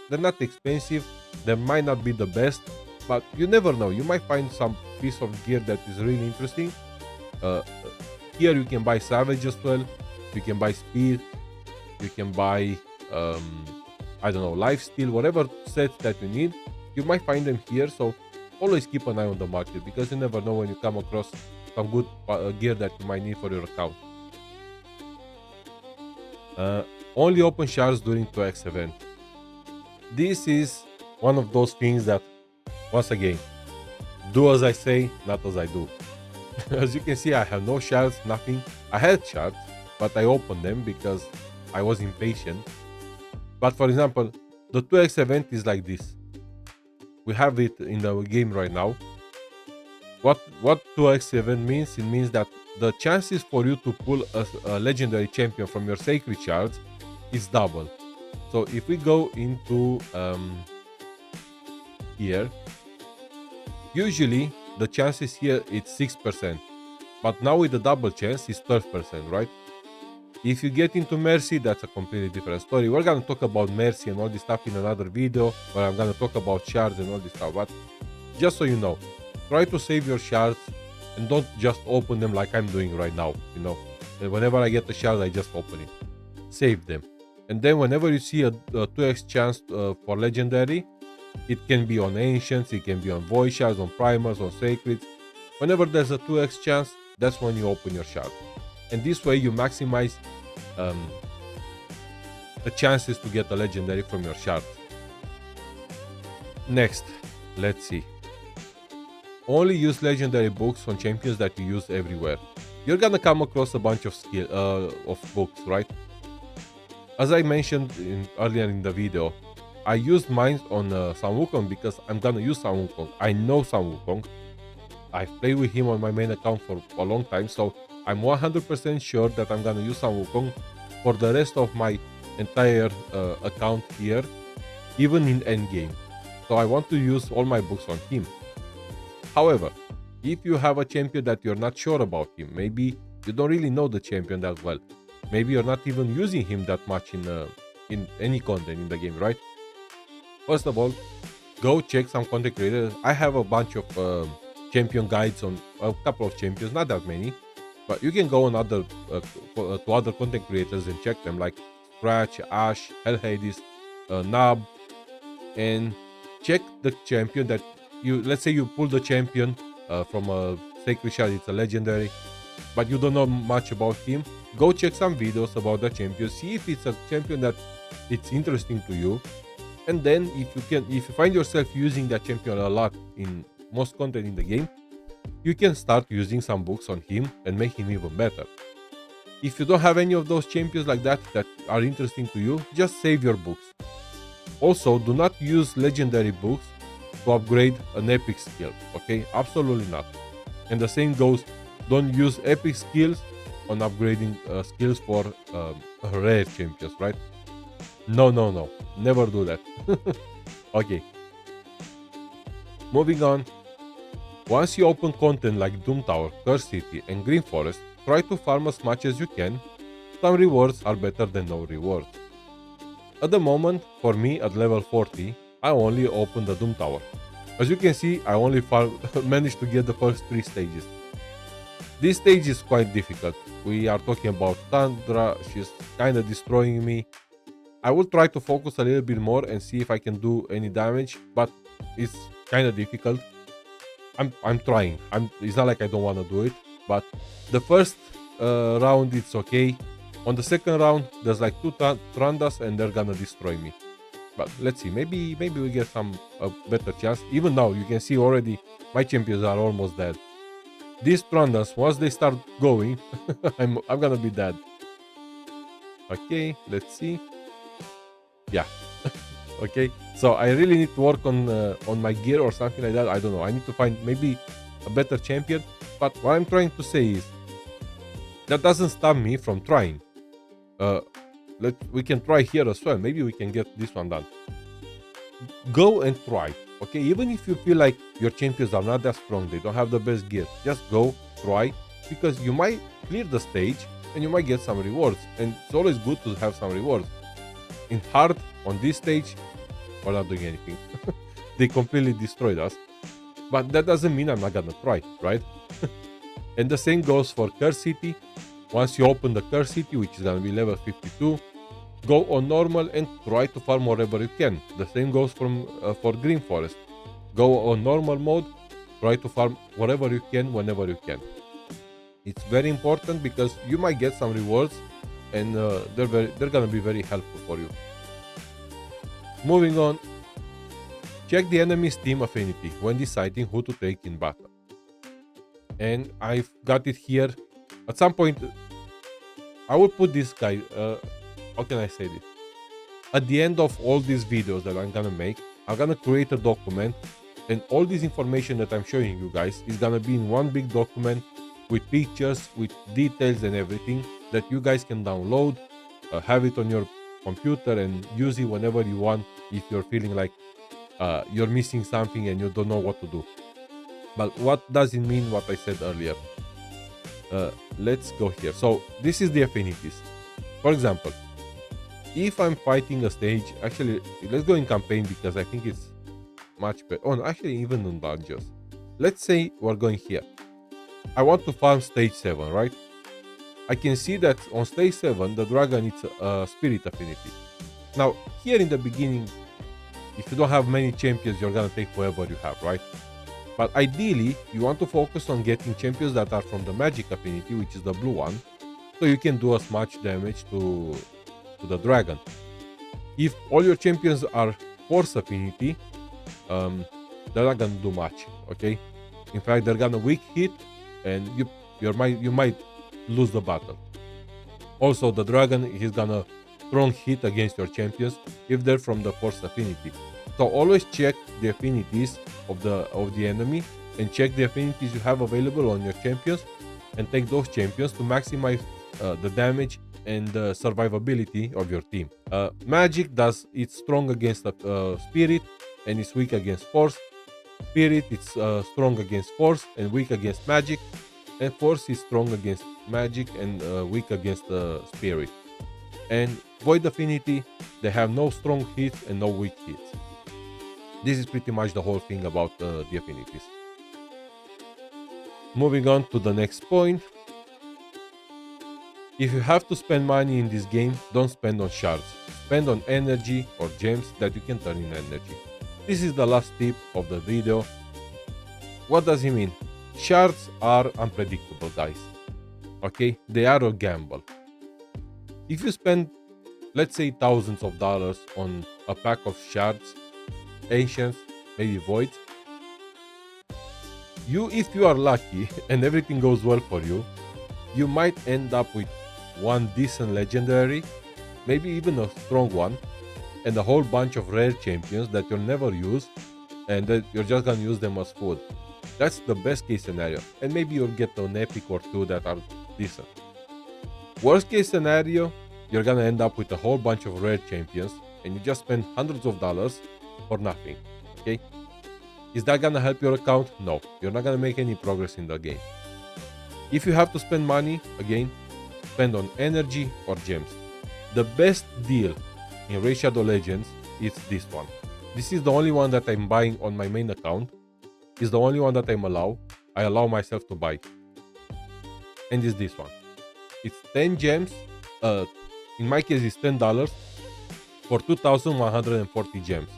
Speaker 1: They're not expensive. They might not be the best, but you never know. You might find some piece of gear that is really interesting. Here you can buy savage as well. You can buy speed. You can buy I don't know, life steal, whatever sets that you need. You might find them here. So always keep an eye on the market, because you never know when you come across some good gear that you might need for your account. Only open shards during 2x event. This is one of those things that, once again, do as I say, not as I do. As you can see, I have no shards, nothing. I had shards, but I opened them because I was impatient. But for example, the 2x event is like this. We have it in the game right now. What 2x event means? It means that the chances for you to pull a legendary champion from your sacred shards is double. So if we go into here, usually the chances here it's 6%, but now with the double chance it's 12%, right? If you get into Mercy, that's a completely different story. We're gonna talk about Mercy and all this stuff in another video, where I'm gonna talk about shards and all this stuff. But just so you know, try to save your shards and don't just open them like I'm doing right now. And whenever I get the shard, I just open it. Save them, and then whenever you see a 2x chance for legendary, it can be on ancients, it can be on void shards, on primers, on sacreds. Whenever there's a 2x chance, that's when you open your shard, and this way you maximize the chances to get a legendary from your shard. Next, let's see. Only use legendary books on champions that you use everywhere. You're gonna come across a bunch of books, right? As I mentioned earlier in the video, I used mine on Sun Wukong because I'm gonna use Sun Wukong. I know Sun Wukong. I've played with him on my main account for a long time, so I'm 100% sure that I'm gonna use Sun Wukong for the rest of my entire account here, even in endgame. So I want to use all my books on him. However, if you have a champion that you're not sure about him, maybe you don't really know the champion that well, maybe you're not even using him that much in any content in the game, right? First of all, go check some content creators. I have a bunch of champion guides on a couple of champions, not that many, but you can go on to other content creators and check them, like Scratch, Ash, Hell Hades, Nab, and check the champion that let's say you pull the champion from a sacred shard, it's a legendary. but you don't know much about him, go check some videos about the champion, see if it's a champion that it's interesting to you, and then if you find yourself using that champion a lot in most content in the game, you can start using some books on him and make him even better. If you don't have any of those champions like that are interesting to you, just save your books. Also, do not use legendary books to upgrade an epic skill, okay? Absolutely not. And the same goes, don't use epic skills on upgrading skills for rare champions, right? No, never do that. Okay, moving on. Once you open content like Doom Tower, Curse City and Green Forest, try to farm as much as you can. Some rewards are better than no rewards. At the moment, for me at level 40, I only opened the Doom Tower. As you can see, I only managed to get the first 3 stages. This stage is quite difficult. We are talking about Tundra, she's kinda destroying me. I will try to focus a little bit more and see if I can do any damage, but it's kinda difficult. I'm trying. It's not like I don't want to do it, but the first round it's okay. On the second round, there's like 2 Trandas and they're gonna destroy me. But let's see, maybe we get a better chance. Even now, you can see already my champions are almost dead. These Trandas, once they start going, I'm gonna be dead. Okay, let's see. Yeah. Okay, so I really need to work on my gear or something like that. I don't know. I need to find maybe a better champion. But what I'm trying to say is that doesn't stop me from trying. We can try here as well. Maybe we can get this one done. Go and try. Okay, even if you feel like your champions are not that strong, they don't have the best gear, just go try, because you might clear the stage and you might get some rewards. And it's always good to have some rewards. In hard, on this stage, we're not doing anything. They completely destroyed us. But that doesn't mean I'm not gonna try, right? And the same goes for Curse City. Once you open the Curse City, which is gonna be level 52, go on normal and try to farm wherever you can. The same goes for Green Forest. Go on normal mode, try to farm wherever you can, whenever you can. It's very important because you might get some rewards, and they're gonna be very helpful for you. Moving on, check the enemy's team affinity when deciding who to take in battle. And I've got it here. At some point, I will put this guy. How can I say this? At the end of all these videos that I'm gonna make, I'm gonna create a document, and all this information that I'm showing you guys is gonna be in one big document with pictures, with details and everything that you guys can download, have it on your computer and use it whenever you want if you're feeling like you're missing something and you don't know what to do. But what does it mean what I said earlier? Let's go here. So this is the affinities. For example, if I'm fighting a stage, actually let's go in campaign because I think it's much better. Oh, actually even in dungeons. Let's say we're going here. I want to farm stage 7, right? I can see that on stage 7 the dragon is a spirit affinity. Now here in the beginning, if you don't have many champions, you're gonna take whoever you have, right? But ideally you want to focus on getting champions that are from the magic affinity, which is the blue one, so you can do as much damage to the dragon. If all your champions are force affinity, they're not gonna do much, okay? In fact, they're gonna weak hit and you might lose the battle. Also, the dragon is gonna strong hit against your champions if they're from the force affinity. So always check the affinities of the enemy and check the affinities you have available on your champions, and take those champions to maximize the damage and the survivability of your team. Magic it's strong against spirit and it's weak against force. Spirit it's strong against force and weak against magic, and force is strong against magic and weak against spirit. And void affinity, they have no strong hits and no weak hits. This is pretty much the whole thing about the affinities. Moving on to the next point. If you have to spend money in this game, don't spend on shards. Spend on energy or gems that you can turn in energy. This is the last tip of the video. What does it mean? Shards are unpredictable, guys. Okay, they are a gamble. If you spend, let's say, thousands of dollars on a pack of shards, ancients, maybe voids, if you are lucky and everything goes well for you, you might end up with one decent legendary, maybe even a strong one, and a whole bunch of rare champions that you'll never use, and that you're just gonna use them as food. That's the best case scenario, and maybe you'll get an epic or two that are decent. Worst case scenario, you're gonna end up with a whole bunch of rare champions, and you just spend hundreds of dollars for nothing. Okay? Is that gonna help your account? No, you're not gonna make any progress in the game. If you have to spend money, again, spend on energy or gems. The best deal in Raid Shadow Legends is this one. This is the only one that I'm buying on my main account. It's the only one that I allow myself to buy. And it's this one. It's 10 gems. In my case, it's $10 for 2,140 gems.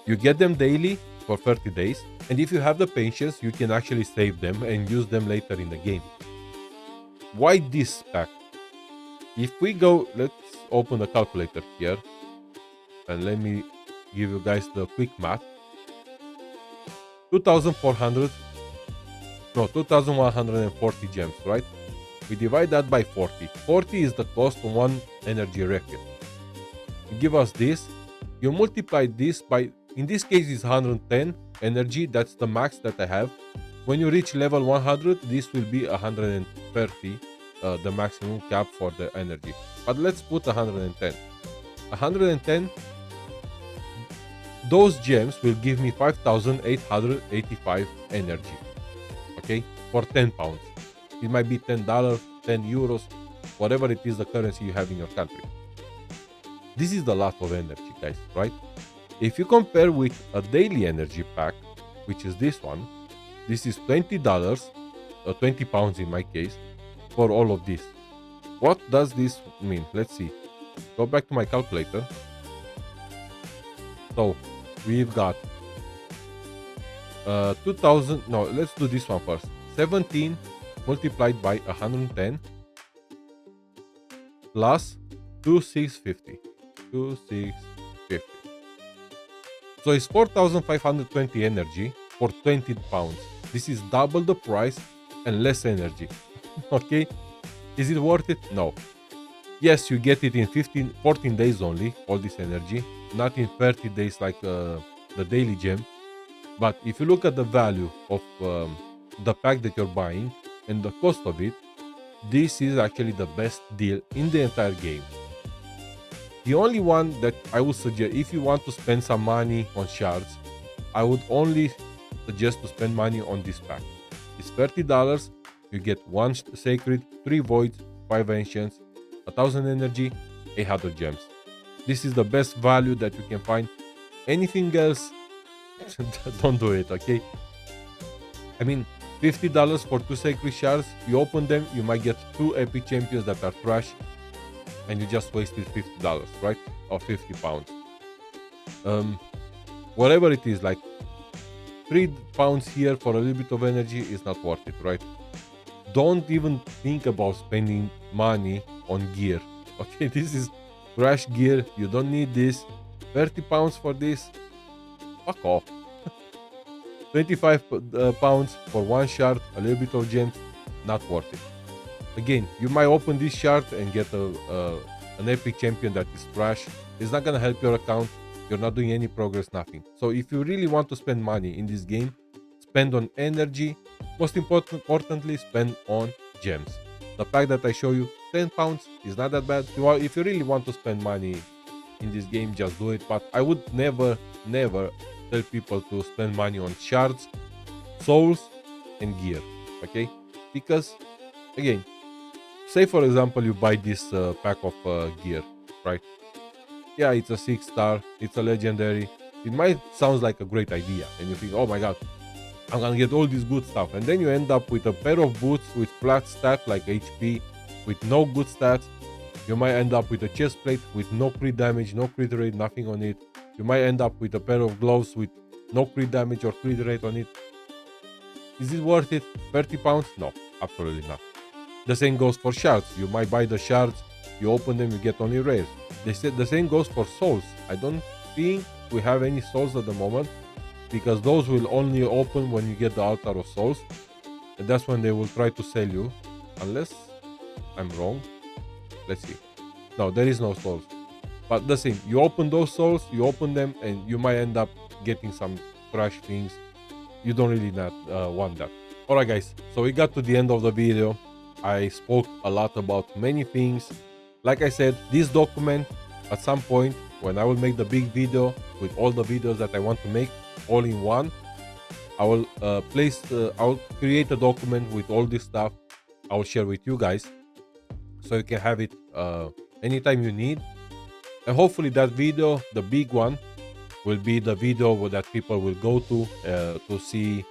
Speaker 1: You get them daily for 30 days. And if you have the patience, you can actually save them and use them later in the game. Why this pack? If we go, let's open the calculator here. And let me give you guys the quick math. 2,140 gems, right? We divide that by 40. 40 is the cost of one energy record. You give us this. You multiply this by, in this case, it's 110 energy. That's the max that I have. When you reach level 100, this will be 130, the maximum cap for the energy. But let's put 110. 110. Those gems will give me 5,885 energy. Okay, for 10 pounds. It might be $10, 10 euros, whatever it is the currency you have in your country. This is a lot of energy, guys, right? If you compare with a daily energy pack, which is this one, this is $20, 20 pounds in my case, for all of this. What does this mean? Let's see. Go back to my calculator. So we've got 2,000. No, let's do this one first. 17 multiplied by 110 plus 2,650. 2,650. So it's 4,520 energy for 20 pounds. This is double the price and less energy. Okay? Is it worth it? No. Yes, you get it in 14 days only, all this energy, not in 30 days like the daily gem. But if you look at the value of the pack that you're buying and the cost of it, this is actually the best deal in the entire game. The only one that I would suggest, if you want to spend some money on shards, I would only suggest to spend money on this pack. It's $30. You get 1 sacred, 3 voids, 5 ancients, 1,000 energy, 800 gems. This is the best value that you can find. Anything else, don't do it, okay? I mean, $50 for 2 sacred shards. You open them, you might get 2 epic champions that are trash, and you just wasted $50, right? Or 50 pounds. Whatever it is, like 3 pounds here for a little bit of energy is not worth it, right? Don't even think about spending money on gear. Okay, this is trash gear. You don't need this. 30 pounds for this? Fuck off. 25 pounds for 1 shard, a little bit of gems, not worth it. Again, you might open this shard and get an epic champion that is trash. It's not gonna help your account. You're not doing any progress, nothing. So if you really want to spend money in this game, spend on energy. Most importantly, spend on gems. The pack that I show you, 10 pounds, is not that bad. If you really want to spend money in this game, just do it. But I would never tell people to spend money on shards, souls, and gear. Okay? Because, again, say for example you buy this pack of gear, right? Yeah, it's a 6-star, it's a legendary. It might sound like a great idea, and you think, oh my god, I'm gonna get all this good stuff, and then you end up with a pair of boots with flat stat like HP, with no good stats. You might end up with a chest plate with no crit damage, no crit rate, nothing on it. You might end up with a pair of gloves with no crit damage or crit rate on it. Is it worth it? 30 pounds? No, absolutely not. The same goes for shards. You might buy the shards, you open them, you get only rares. The same goes for souls. I don't think we have any souls at the moment, because those will only open when you get the altar of souls, and that's when they will try to sell you, unless I'm wrong. Let's see. No, there is no souls. But the same, you open those souls, you open them, and you might end up getting some trash things. You don't really not want that. Alright guys, so we got to the end of the video. I spoke a lot about many things. Like I said, this document, at some point when I will make the big video with all the videos that I want to make all in one, I will I'll create a document with all this stuff. I will share with you guys, so you can have it anytime you need. And hopefully that video, the big one, will be the video that people will go to see,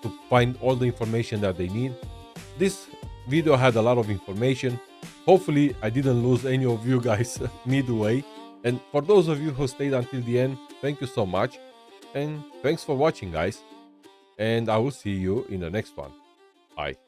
Speaker 1: to find all the information that they need. This video had a lot of information. Hopefully I didn't lose any of you guys midway. And for those of you who stayed until the end, thank you so much. And thanks for watching, guys. And I will see you in the next one. Bye.